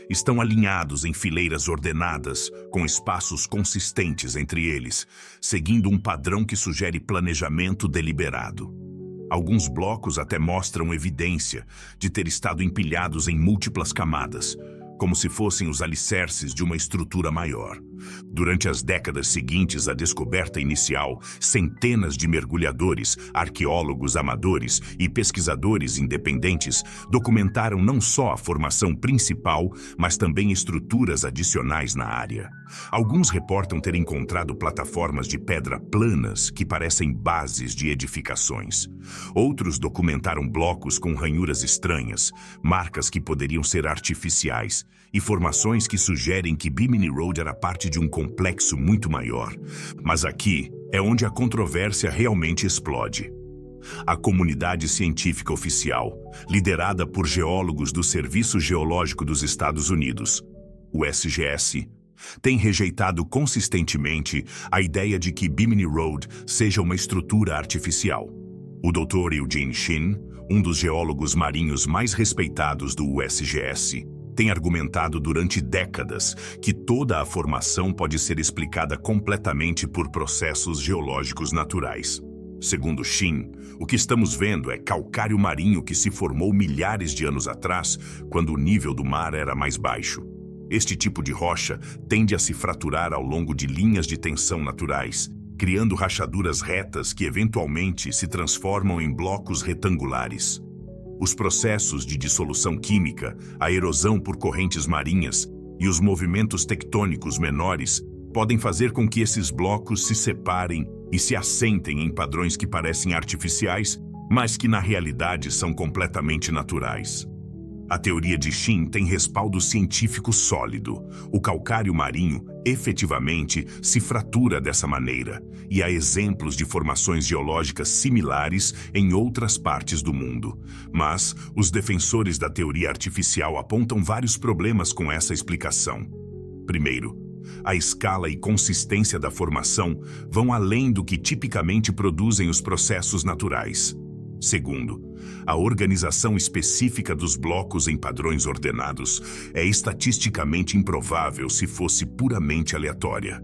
Estão alinhados em fileiras ordenadas, com espaços consistentes entre eles, seguindo um padrão que sugere planejamento deliberado. Alguns blocos até mostram evidência de ter estado empilhados em múltiplas camadas, como se fossem os alicerces de uma estrutura maior. Durante as décadas seguintes à descoberta inicial, centenas de mergulhadores, arqueólogos amadores e pesquisadores independentes documentaram não só a formação principal, mas também estruturas adicionais na área. Alguns reportam ter encontrado plataformas de pedra planas que parecem bases de edificações. Outros documentaram blocos com ranhuras estranhas, marcas que poderiam ser artificiais, e formações que sugerem que Bimini Road era parte de um complexo muito maior. Mas aqui é onde a controvérsia realmente explode. A comunidade científica oficial, liderada por geólogos do Serviço Geológico dos Estados Unidos, o SGS, tem rejeitado consistentemente a ideia de que Bimini Road seja uma estrutura artificial. O Dr. Eugene Shin, um dos geólogos marinhos mais respeitados do USGS, tem argumentado durante décadas que toda a formação pode ser explicada completamente por processos geológicos naturais. Segundo Shin, o que estamos vendo é calcário marinho que se formou milhares de anos atrás, quando o nível do mar era mais baixo. Este tipo de rocha tende a se fraturar ao longo de linhas de tensão naturais, criando rachaduras retas que eventualmente se transformam em blocos retangulares. Os processos de dissolução química, a erosão por correntes marinhas e os movimentos tectônicos menores podem fazer com que esses blocos se separem e se assentem em padrões que parecem artificiais, mas que na realidade são completamente naturais. A teoria de Shin tem respaldo científico sólido. O calcário marinho efetivamente se fratura dessa maneira, e há exemplos de formações geológicas similares em outras partes do mundo. Mas os defensores da teoria artificial apontam vários problemas com essa explicação. Primeiro, a escala e consistência da formação vão além do que tipicamente produzem os processos naturais. Segundo, a organização específica dos blocos em padrões ordenados é estatisticamente improvável se fosse puramente aleatória.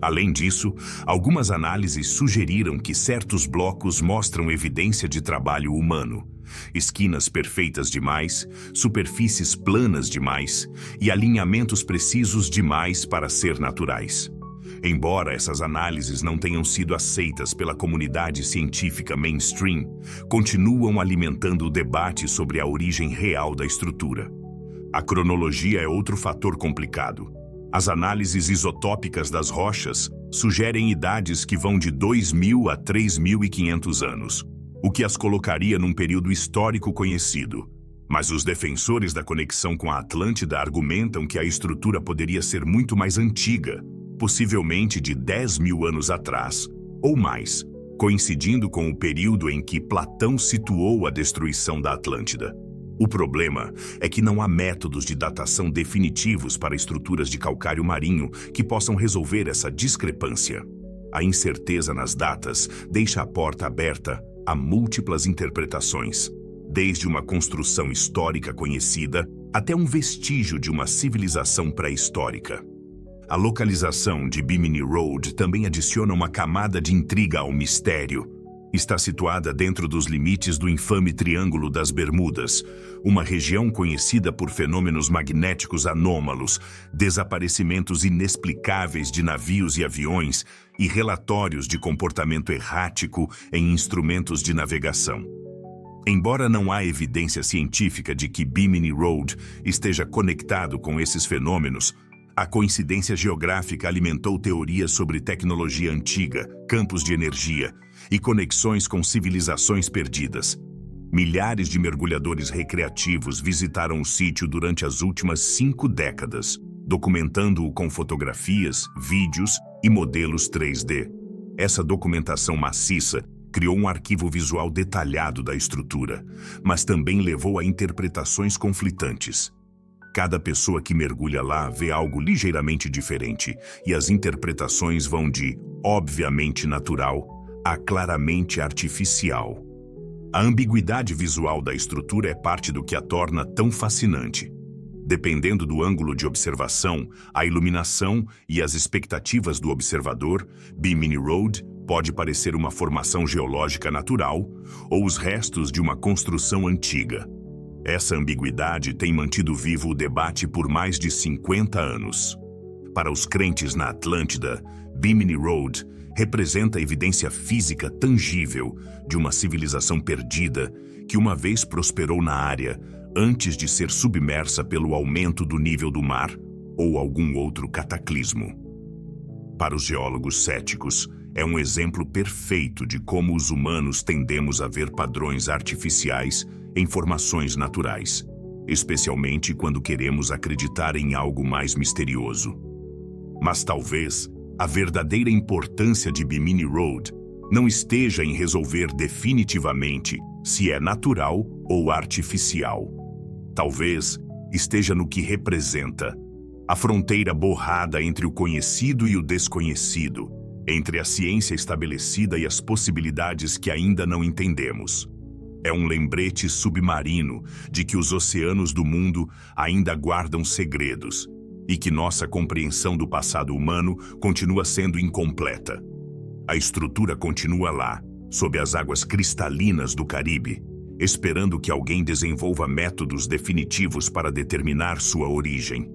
Além disso, algumas análises sugeriram que certos blocos mostram evidência de trabalho humano, esquinas perfeitas demais, superfícies planas demais e alinhamentos precisos demais para ser naturais. Embora essas análises não tenham sido aceitas pela comunidade científica mainstream, continuam alimentando o debate sobre a origem real da estrutura. A cronologia é outro fator complicado. As análises isotópicas das rochas sugerem idades que vão de 2.000 a 3.500 anos, o que as colocaria num período histórico conhecido. Mas os defensores da conexão com a Atlântida argumentam que a estrutura poderia ser muito mais antiga, possivelmente de 10.000 anos atrás, ou mais, coincidindo com o período em que Platão situou a destruição da Atlântida. O problema é que não há métodos de datação definitivos para estruturas de calcário marinho que possam resolver essa discrepância. A incerteza nas datas deixa a porta aberta a múltiplas interpretações, desde uma construção histórica conhecida até um vestígio de uma civilização pré-histórica. A localização de Bimini Road também adiciona uma camada de intriga ao mistério. Está situada dentro dos limites do infame Triângulo das Bermudas, uma região conhecida por fenômenos magnéticos anômalos, desaparecimentos inexplicáveis de navios e aviões e relatórios de comportamento errático em instrumentos de navegação. Embora não há evidência científica de que Bimini Road esteja conectado com esses fenômenos, a coincidência geográfica alimentou teorias sobre tecnologia antiga, campos de energia e conexões com civilizações perdidas. Milhares de mergulhadores recreativos visitaram o sítio durante as últimas 5 décadas, documentando-o com fotografias, vídeos e modelos 3D. Essa documentação maciça criou um arquivo visual detalhado da estrutura, mas também levou a interpretações conflitantes. Cada pessoa que mergulha lá vê algo ligeiramente diferente, e as interpretações vão de obviamente natural a claramente artificial. A ambiguidade visual da estrutura é parte do que a torna tão fascinante. Dependendo do ângulo de observação, a iluminação e as expectativas do observador, Bimini Road pode parecer uma formação geológica natural ou os restos de uma construção antiga. Essa ambiguidade tem mantido vivo o debate por mais de 50 anos. Para os crentes na Atlântida, Bimini Road representa a evidência física tangível de uma civilização perdida que uma vez prosperou na área antes de ser submersa pelo aumento do nível do mar ou algum outro cataclismo. Para os geólogos céticos, é um exemplo perfeito de como os humanos tendemos a ver padrões artificiais em formações naturais, especialmente quando queremos acreditar em algo mais misterioso. Mas talvez a verdadeira importância de Bimini Road não esteja em resolver definitivamente se é natural ou artificial. Talvez esteja no que representa: a fronteira borrada entre o conhecido e o desconhecido, entre a ciência estabelecida e as possibilidades que ainda não entendemos. É um lembrete submarino de que os oceanos do mundo ainda guardam segredos e que nossa compreensão do passado humano continua sendo incompleta. A estrutura continua lá, sob as águas cristalinas do Caribe, esperando que alguém desenvolva métodos definitivos para determinar sua origem.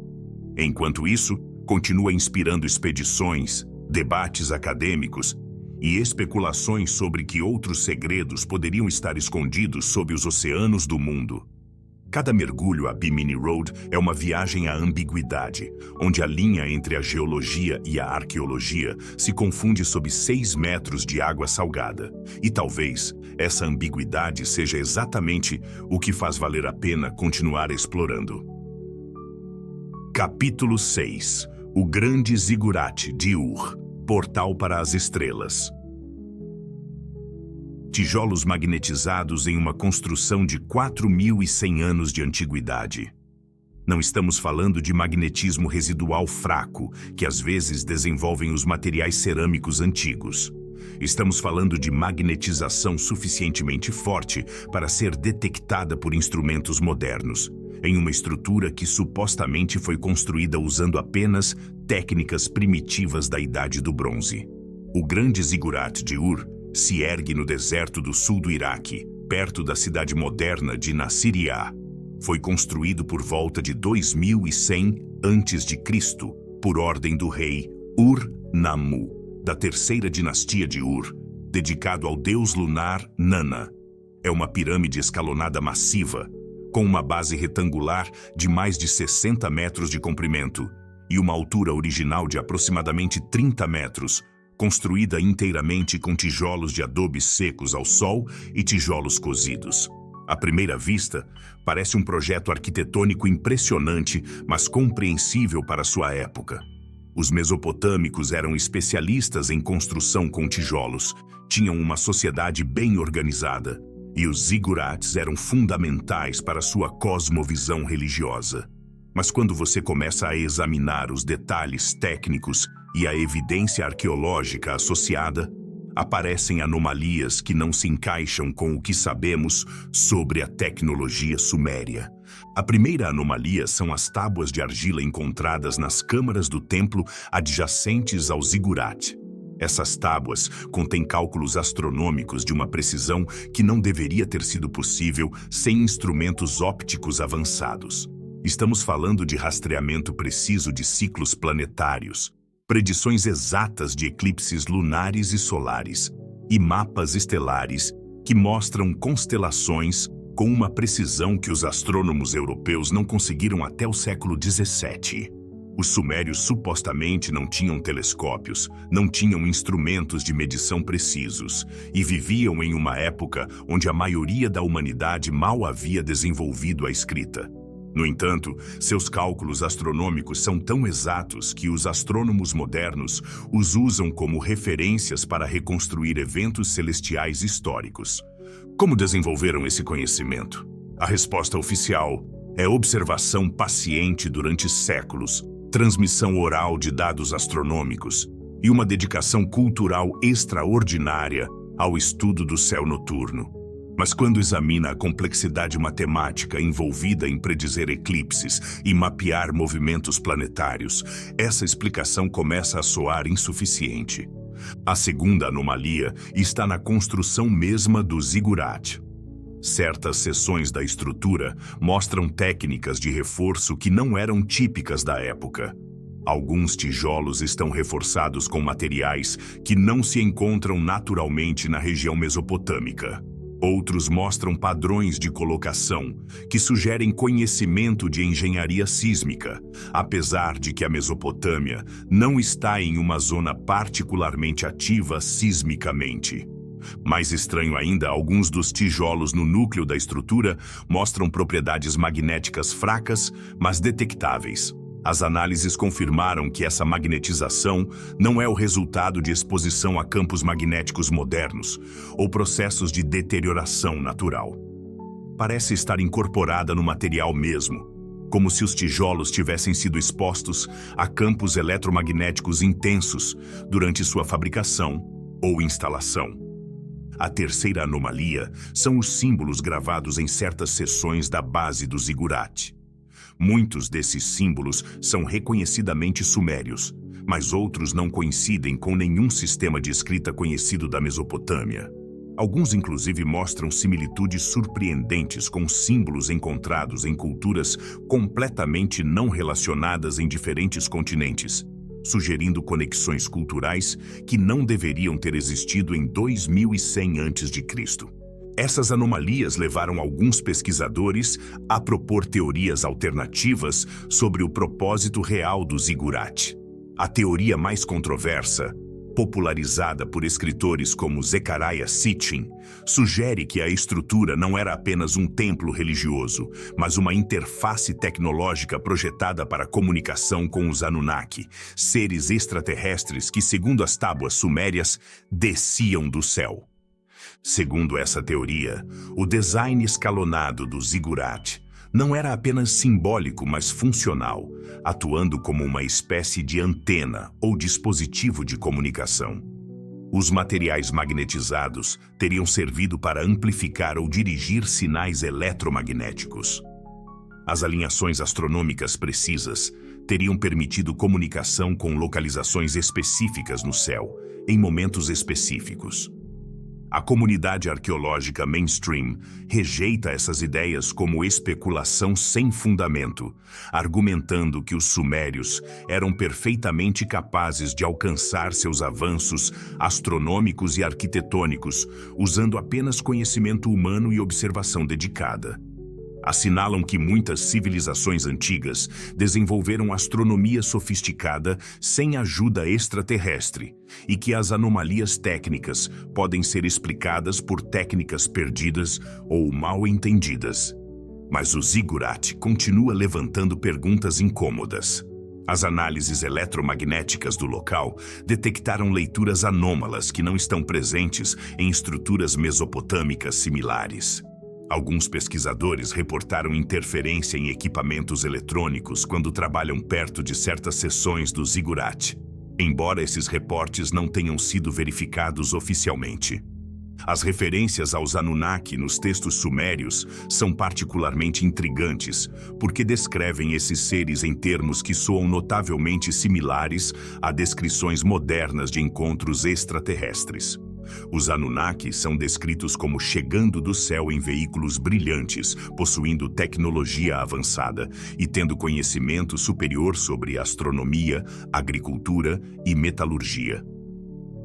Enquanto isso, continua inspirando expedições, debates acadêmicos e especulações sobre que outros segredos poderiam estar escondidos sob os oceanos do mundo. Cada mergulho a Bimini Road é uma viagem à ambiguidade, onde a linha entre a geologia e a arqueologia se confunde sob 6 metros de água salgada. E talvez essa ambiguidade seja exatamente o que faz valer a pena continuar explorando. Capítulo 6. O Grande Zigurate de Ur, Portal para as Estrelas. Tijolos magnetizados em uma construção de 4.100 anos de antiguidade. Não estamos falando de magnetismo residual fraco, que às vezes desenvolvem os materiais cerâmicos antigos. Estamos falando de magnetização suficientemente forte para ser detectada por instrumentos modernos, em uma estrutura que supostamente foi construída usando apenas técnicas primitivas da Idade do Bronze. O Grande Zigurate de Ur se ergue no deserto do sul do Iraque, perto da cidade moderna de Nasiriyah. Foi construído por volta de 2100 a.C., por ordem do rei Ur-Nammu, da terceira dinastia de Ur, dedicado ao deus lunar Nana. É uma pirâmide escalonada massiva, com uma base retangular de mais de 60 metros de comprimento e uma altura original de aproximadamente 30 metros, construída inteiramente com tijolos de adobe secos ao sol e tijolos cozidos. À primeira vista, parece um projeto arquitetônico impressionante, mas compreensível para sua época. Os mesopotâmicos eram especialistas em construção com tijolos, tinham uma sociedade bem organizada, e os zigurates eram fundamentais para sua cosmovisão religiosa. Mas quando você começa a examinar os detalhes técnicos e a evidência arqueológica associada, aparecem anomalias que não se encaixam com o que sabemos sobre a tecnologia suméria. A primeira anomalia são as tábuas de argila encontradas nas câmaras do templo adjacentes ao zigurate. Essas tábuas contêm cálculos astronômicos de uma precisão que não deveria ter sido possível sem instrumentos ópticos avançados. Estamos falando de rastreamento preciso de ciclos planetários, predições exatas de eclipses lunares e solares, e mapas estelares que mostram constelações com uma precisão que os astrônomos europeus não conseguiram até o século XVII. Os sumérios supostamente não tinham telescópios, não tinham instrumentos de medição precisos e viviam em uma época onde a maioria da humanidade mal havia desenvolvido a escrita. No entanto, seus cálculos astronômicos são tão exatos que os astrônomos modernos os usam como referências para reconstruir eventos celestiais históricos. Como desenvolveram esse conhecimento? A resposta oficial é observação paciente durante séculos, transmissão oral de dados astronômicos e uma dedicação cultural extraordinária ao estudo do céu noturno. Mas quando examina a complexidade matemática envolvida em predizer eclipses e mapear movimentos planetários, essa explicação começa a soar insuficiente. A segunda anomalia está na construção mesma do zigurate. Certas seções da estrutura mostram técnicas de reforço que não eram típicas da época. Alguns tijolos estão reforçados com materiais que não se encontram naturalmente na região mesopotâmica. Outros mostram padrões de colocação que sugerem conhecimento de engenharia sísmica, apesar de que a Mesopotâmia não está em uma zona particularmente ativa sísmicamente. Mais estranho ainda, alguns dos tijolos no núcleo da estrutura mostram propriedades magnéticas fracas, mas detectáveis. As análises confirmaram que essa magnetização não é o resultado de exposição a campos magnéticos modernos ou processos de deterioração natural. Parece estar incorporada no material mesmo, como se os tijolos tivessem sido expostos a campos eletromagnéticos intensos durante sua fabricação ou instalação. A terceira anomalia são os símbolos gravados em certas seções da base do zigurate. Muitos desses símbolos são reconhecidamente sumérios, mas outros não coincidem com nenhum sistema de escrita conhecido da Mesopotâmia. Alguns, inclusive, mostram similitudes surpreendentes com símbolos encontrados em culturas completamente não relacionadas em diferentes continentes, sugerindo conexões culturais que não deveriam ter existido em 2100 a.C. Essas anomalias levaram alguns pesquisadores a propor teorias alternativas sobre o propósito real do zigurate. A teoria mais controversa, popularizada por escritores como Zecharia Sitchin, sugere que a estrutura não era apenas um templo religioso, mas uma interface tecnológica projetada para comunicação com os Anunnaki, seres extraterrestres que, segundo as tábuas sumérias, desciam do céu. Segundo essa teoria, o design escalonado do zigurate não era apenas simbólico, mas funcional, atuando como uma espécie de antena ou dispositivo de comunicação. Os materiais magnetizados teriam servido para amplificar ou dirigir sinais eletromagnéticos. As alinhações astronômicas precisas teriam permitido comunicação com localizações específicas no céu, em momentos específicos. A comunidade arqueológica mainstream rejeita essas ideias como especulação sem fundamento, argumentando que os sumérios eram perfeitamente capazes de alcançar seus avanços astronômicos e arquitetônicos usando apenas conhecimento humano e observação dedicada. Assinalam que muitas civilizações antigas desenvolveram astronomia sofisticada sem ajuda extraterrestre e que as anomalias técnicas podem ser explicadas por técnicas perdidas ou mal entendidas. Mas o zigurate continua levantando perguntas incômodas. As análises eletromagnéticas do local detectaram leituras anômalas que não estão presentes em estruturas mesopotâmicas similares. Alguns pesquisadores reportaram interferência em equipamentos eletrônicos quando trabalham perto de certas seções do zigurate, embora esses reportes não tenham sido verificados oficialmente. As referências aos Anunnaki nos textos sumérios são particularmente intrigantes, porque descrevem esses seres em termos que soam notavelmente similares a descrições modernas de encontros extraterrestres. Os Anunnaki são descritos como chegando do céu em veículos brilhantes, possuindo tecnologia avançada e tendo conhecimento superior sobre astronomia, agricultura e metalurgia.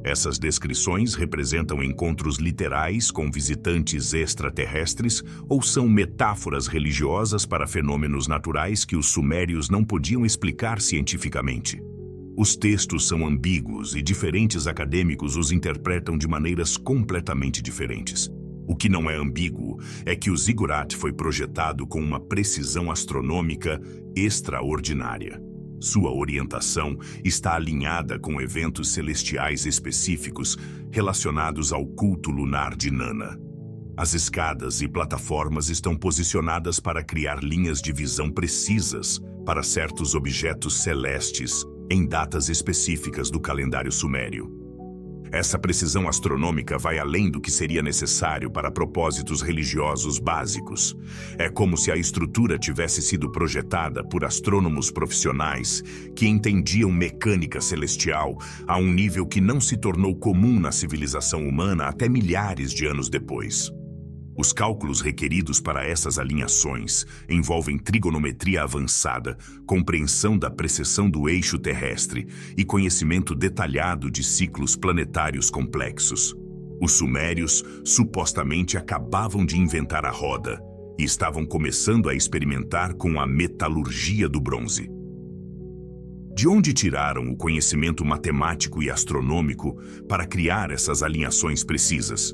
Essas descrições representam encontros literais com visitantes extraterrestres ou são metáforas religiosas para fenômenos naturais que os sumérios não podiam explicar cientificamente? Os textos são ambíguos e diferentes acadêmicos os interpretam de maneiras completamente diferentes. O que não é ambíguo é que o zigurate foi projetado com uma precisão astronômica extraordinária. Sua orientação está alinhada com eventos celestiais específicos relacionados ao culto lunar de Nana. As escadas e plataformas estão posicionadas para criar linhas de visão precisas para certos objetos celestes em datas específicas do calendário sumério. Essa precisão astronômica vai além do que seria necessário para propósitos religiosos básicos. É como se a estrutura tivesse sido projetada por astrônomos profissionais que entendiam mecânica celestial a um nível que não se tornou comum na civilização humana até milhares de anos depois. Os cálculos requeridos para essas alinhações envolvem trigonometria avançada, compreensão da precessão do eixo terrestre e conhecimento detalhado de ciclos planetários complexos. Os sumérios supostamente acabavam de inventar a roda e estavam começando a experimentar com a metalurgia do bronze. De onde tiraram o conhecimento matemático e astronômico para criar essas alinhações precisas?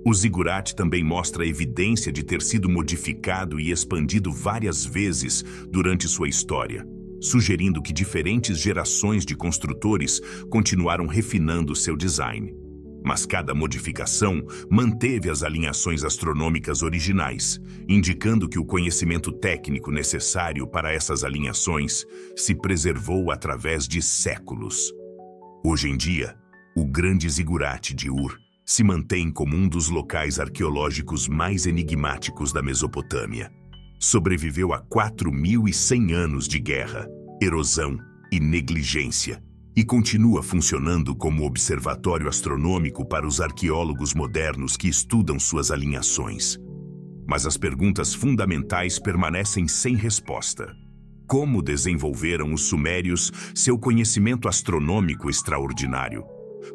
O zigurate também mostra evidência de ter sido modificado e expandido várias vezes durante sua história, sugerindo que diferentes gerações de construtores continuaram refinando seu design. Mas cada modificação manteve as alinhações astronômicas originais, indicando que o conhecimento técnico necessário para essas alinhações se preservou através de séculos. Hoje em dia, o grande zigurate de Ur se mantém como um dos locais arqueológicos mais enigmáticos da Mesopotâmia. Sobreviveu a 4.100 anos de guerra, erosão e negligência, e continua funcionando como observatório astronômico para os arqueólogos modernos que estudam suas alinhações. Mas as perguntas fundamentais permanecem sem resposta. Como desenvolveram os sumérios seu conhecimento astronômico extraordinário?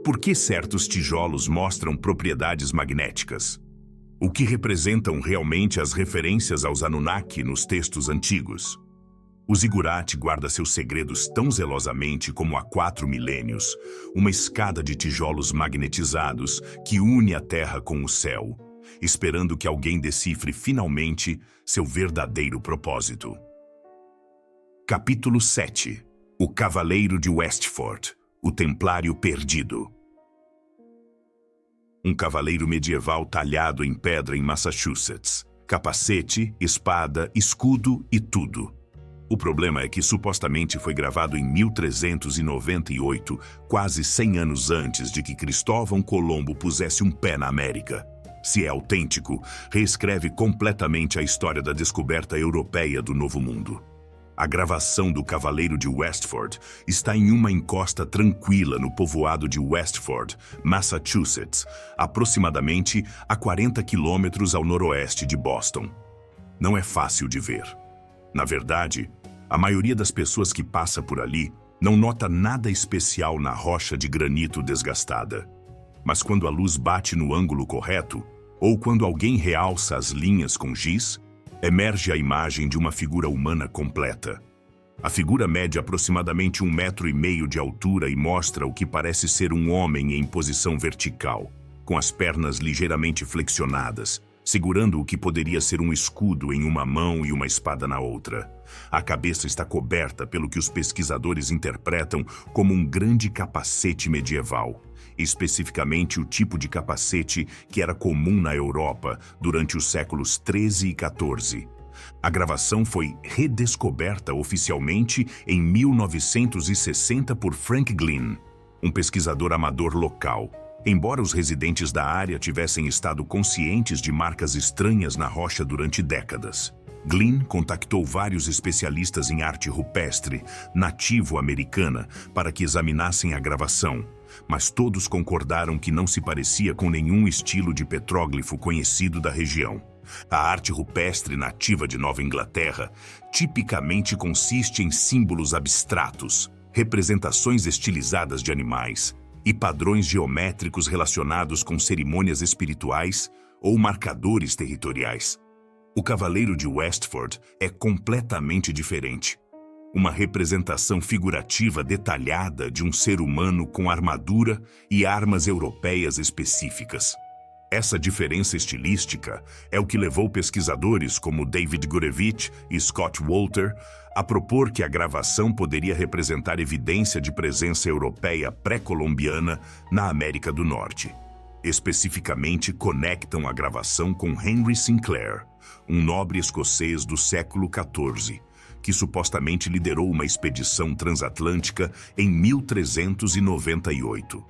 Por que certos tijolos mostram propriedades magnéticas? O que representam realmente as referências aos Anunnaki nos textos antigos? O zigurate guarda seus segredos tão zelosamente como há 4 milênios, uma escada de tijolos magnetizados que une a Terra com o céu, esperando que alguém decifre finalmente seu verdadeiro propósito. Capítulo 7. O Cavaleiro de Westford, o Templário Perdido. Um cavaleiro medieval talhado em pedra em Massachusetts. Capacete, espada, escudo e tudo. O problema é que supostamente foi gravado em 1398, quase 100 anos antes de que Cristóvão Colombo pusesse um pé na América. Se é autêntico, reescreve completamente a história da descoberta europeia do Novo Mundo. A gravação do Cavaleiro de Westford está em uma encosta tranquila no povoado de Westford, Massachusetts, aproximadamente a 40 quilômetros ao noroeste de Boston. Não é fácil de ver. Na verdade, a maioria das pessoas que passa por ali não nota nada especial na rocha de granito desgastada. Mas quando a luz bate no ângulo correto, ou quando alguém realça as linhas com giz, emerge a imagem de uma figura humana completa. A figura mede aproximadamente 1,5 metros de altura e mostra o que parece ser um homem em posição vertical, com as pernas ligeiramente flexionadas, segurando o que poderia ser um escudo em uma mão e uma espada na outra. A cabeça está coberta pelo que os pesquisadores interpretam como um grande capacete medieval, especificamente o tipo de capacete que era comum na Europa durante os séculos 13 e 14. A gravação foi redescoberta oficialmente em 1960 por Frank Glynn, um pesquisador amador local. Embora os residentes da área tivessem estado conscientes de marcas estranhas na rocha durante décadas, Glynn contactou vários especialistas em arte rupestre nativo-americana para que examinassem a gravação, mas todos concordaram que não se parecia com nenhum estilo de petróglifo conhecido da região. A arte rupestre nativa de Nova Inglaterra tipicamente consiste em símbolos abstratos, representações estilizadas de animais e padrões geométricos relacionados com cerimônias espirituais ou marcadores territoriais. O Cavaleiro de Westford é completamente diferente. Uma representação figurativa detalhada de um ser humano com armadura e armas europeias específicas. Essa diferença estilística é o que levou pesquisadores como David Gurevitch e Scott Wolter a propor que a gravação poderia representar evidência de presença europeia pré-colombiana na América do Norte. Especificamente, conectam a gravação com Henry Sinclair, um nobre escocês do século XIV, que supostamente liderou uma expedição transatlântica em 1398.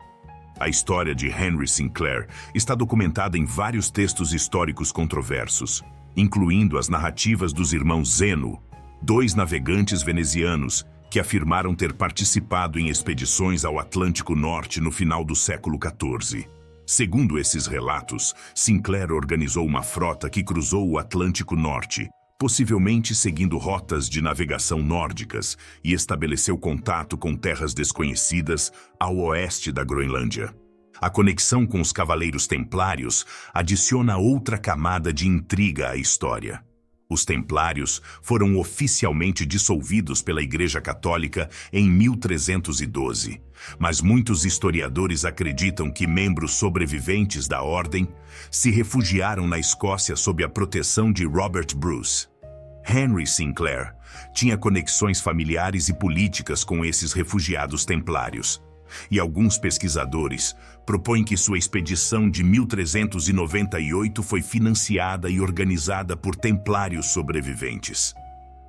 A história de Henry Sinclair está documentada em vários textos históricos controversos, incluindo as narrativas dos irmãos Zeno, dois navegantes venezianos que afirmaram ter participado em expedições ao Atlântico Norte no final do século XIV. Segundo esses relatos, Sinclair organizou uma frota que cruzou o Atlântico Norte, possivelmente seguindo rotas de navegação nórdicas, e estabeleceu contato com terras desconhecidas ao oeste da Groenlândia. A conexão com os Cavaleiros Templários adiciona outra camada de intriga à história. Os Templários foram oficialmente dissolvidos pela Igreja Católica em 1312, mas muitos historiadores acreditam que membros sobreviventes da ordem se refugiaram na Escócia sob a proteção de Robert Bruce. Henry Sinclair tinha conexões familiares e políticas com esses refugiados templários, e alguns pesquisadores propõem que sua expedição de 1398 foi financiada e organizada por templários sobreviventes.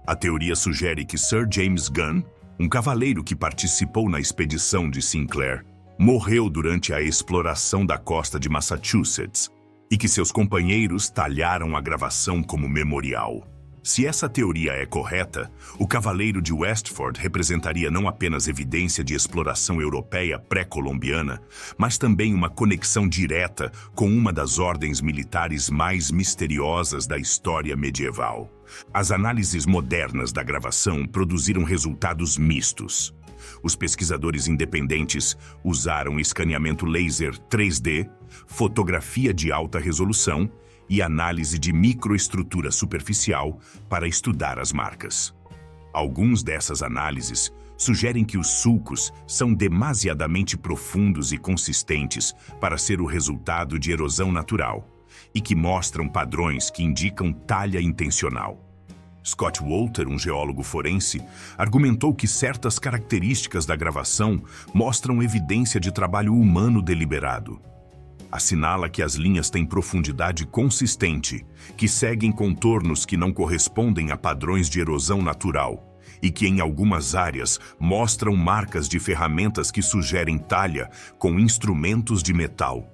A teoria sugere que Sir James Gunn, um cavaleiro que participou na expedição de Sinclair, morreu durante a exploração da costa de Massachusetts e que seus companheiros talharam a gravação como memorial. Se essa teoria é correta, o Cavaleiro de Westford representaria não apenas evidência de exploração europeia pré-colombiana, mas também uma conexão direta com uma das ordens militares mais misteriosas da história medieval. As análises modernas da gravação produziram resultados mistos. Os pesquisadores independentes usaram escaneamento laser 3D, fotografia de alta resolução e análise de microestrutura superficial para estudar as marcas. Alguns dessas análises sugerem que os sulcos são demasiadamente profundos e consistentes para ser o resultado de erosão natural e que mostram padrões que indicam talha intencional. Scott Wolter, um geólogo forense, argumentou que certas características da gravação mostram evidência de trabalho humano deliberado. Assinala que as linhas têm profundidade consistente, que seguem contornos que não correspondem a padrões de erosão natural e que, em algumas áreas, mostram marcas de ferramentas que sugerem talha com instrumentos de metal.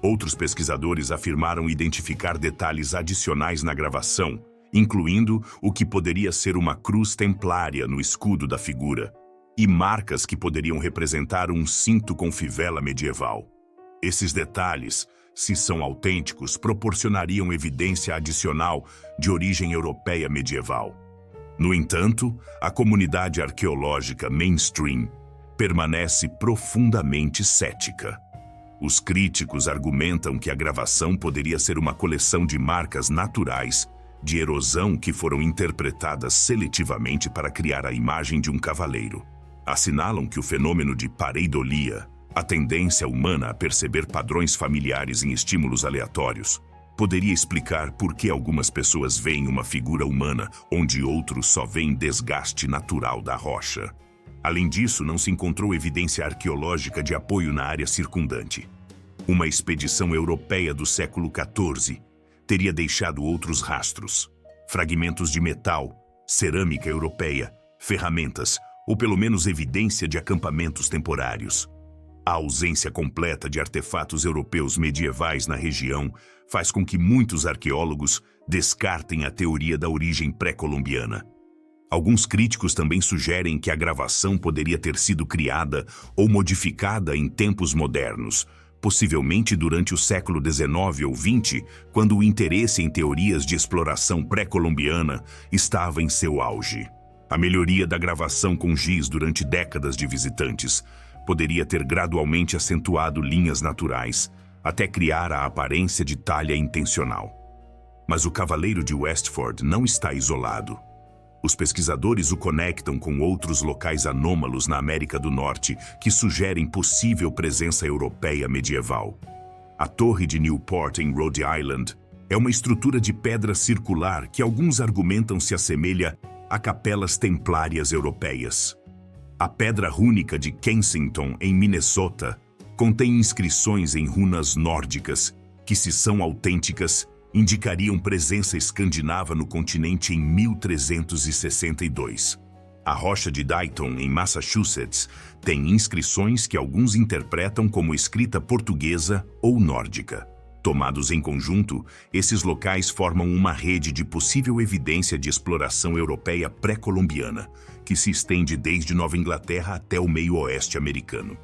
Outros pesquisadores afirmaram identificar detalhes adicionais na gravação, incluindo o que poderia ser uma cruz templária no escudo da figura e marcas que poderiam representar um cinto com fivela medieval. Esses detalhes, se são autênticos, proporcionariam evidência adicional de origem europeia medieval. No entanto, a comunidade arqueológica mainstream permanece profundamente cética. Os críticos argumentam que a gravação poderia ser uma coleção de marcas naturais de erosão que foram interpretadas seletivamente para criar a imagem de um cavaleiro. Assinalam que o fenômeno de pareidolia, a tendência humana a perceber padrões familiares em estímulos aleatórios, poderia explicar por que algumas pessoas veem uma figura humana onde outros só veem desgaste natural da rocha. Além disso, não se encontrou evidência arqueológica de apoio na área circundante. Uma expedição europeia do século XIV teria deixado outros rastros: fragmentos de metal, cerâmica europeia, ferramentas ou pelo menos evidência de acampamentos temporários. A ausência completa de artefatos europeus medievais na região faz com que muitos arqueólogos descartem a teoria da origem pré-colombiana. Alguns críticos também sugerem que a gravação poderia ter sido criada ou modificada em tempos modernos, possivelmente durante o século XIX ou XX, quando o interesse em teorias de exploração pré-colombiana estava em seu auge. A melhoria da gravação com giz durante décadas de visitantes poderia ter gradualmente acentuado linhas naturais, até criar a aparência de talha intencional. Mas o Cavaleiro de Westford não está isolado. Os pesquisadores o conectam com outros locais anômalos na América do Norte que sugerem possível presença europeia medieval. A Torre de Newport, em Rhode Island, é uma estrutura de pedra circular que alguns argumentam se assemelha a capelas templárias europeias. A Pedra Rúnica de Kensington, em Minnesota, contém inscrições em runas nórdicas que, se são autênticas, indicariam presença escandinava no continente em 1362. A rocha de Dayton, em Massachusetts, tem inscrições que alguns interpretam como escrita portuguesa ou nórdica. Tomados em conjunto, esses locais formam uma rede de possível evidência de exploração europeia pré-colombiana, que se estende desde Nova Inglaterra até o meio-oeste americano.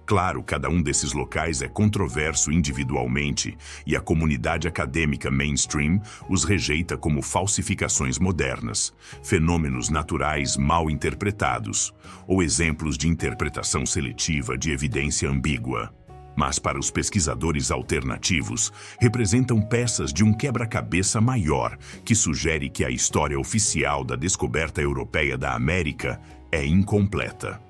Claro, cada um desses locais é controverso individualmente e a comunidade acadêmica mainstream os rejeita como falsificações modernas, fenômenos naturais mal interpretados ou exemplos de interpretação seletiva de evidência ambígua. Mas para os pesquisadores alternativos, representam peças de um quebra-cabeça maior que sugere que a história oficial da descoberta europeia da América é incompleta.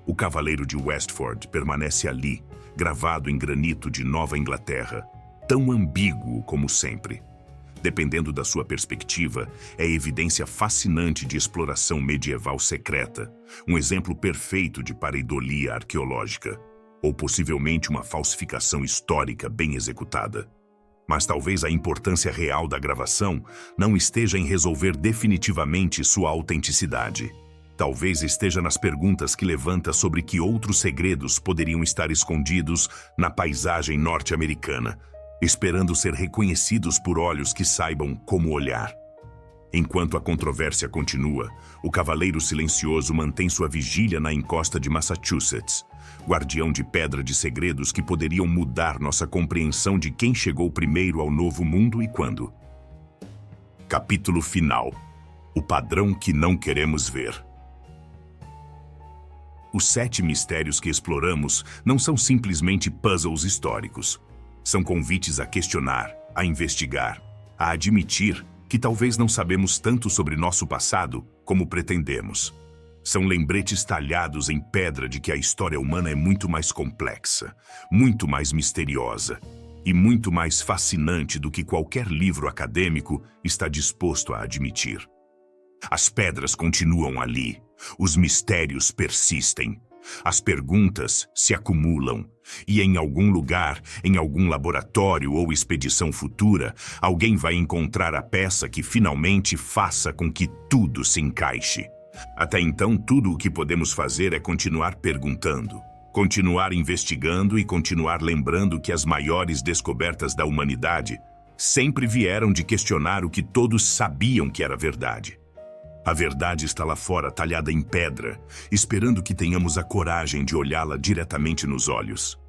O Cavaleiro de Westford permanece ali, gravado em granito de Nova Inglaterra, tão ambíguo como sempre. Dependendo da sua perspectiva, é evidência fascinante de exploração medieval secreta, um exemplo perfeito de pareidolia arqueológica, ou possivelmente uma falsificação histórica bem executada. Mas talvez a importância real da gravação não esteja em resolver definitivamente sua autenticidade. Talvez esteja nas perguntas que levanta sobre que outros segredos poderiam estar escondidos na paisagem norte-americana, esperando ser reconhecidos por olhos que saibam como olhar. Enquanto a controvérsia continua, o Cavaleiro Silencioso mantém sua vigília na encosta de Massachusetts, guardião de pedra de segredos que poderiam mudar nossa compreensão de quem chegou primeiro ao Novo Mundo e quando. Capítulo final. O padrão que não queremos ver. Os 7 mistérios que exploramos não são simplesmente puzzles históricos. São convites a questionar, a investigar, a admitir que talvez não sabemos tanto sobre nosso passado como pretendemos. São lembretes talhados em pedra de que a história humana é muito mais complexa, muito mais misteriosa e muito mais fascinante do que qualquer livro acadêmico está disposto a admitir. As pedras continuam ali, os mistérios persistem, as perguntas se acumulam, e em algum lugar, em algum laboratório ou expedição futura, alguém vai encontrar a peça que finalmente faça com que tudo se encaixe. Até então, tudo o que podemos fazer é continuar perguntando, continuar investigando e continuar lembrando que as maiores descobertas da humanidade sempre vieram de questionar o que todos sabiam que era verdade. A verdade está lá fora, talhada em pedra, esperando que tenhamos a coragem de olhá-la diretamente nos olhos.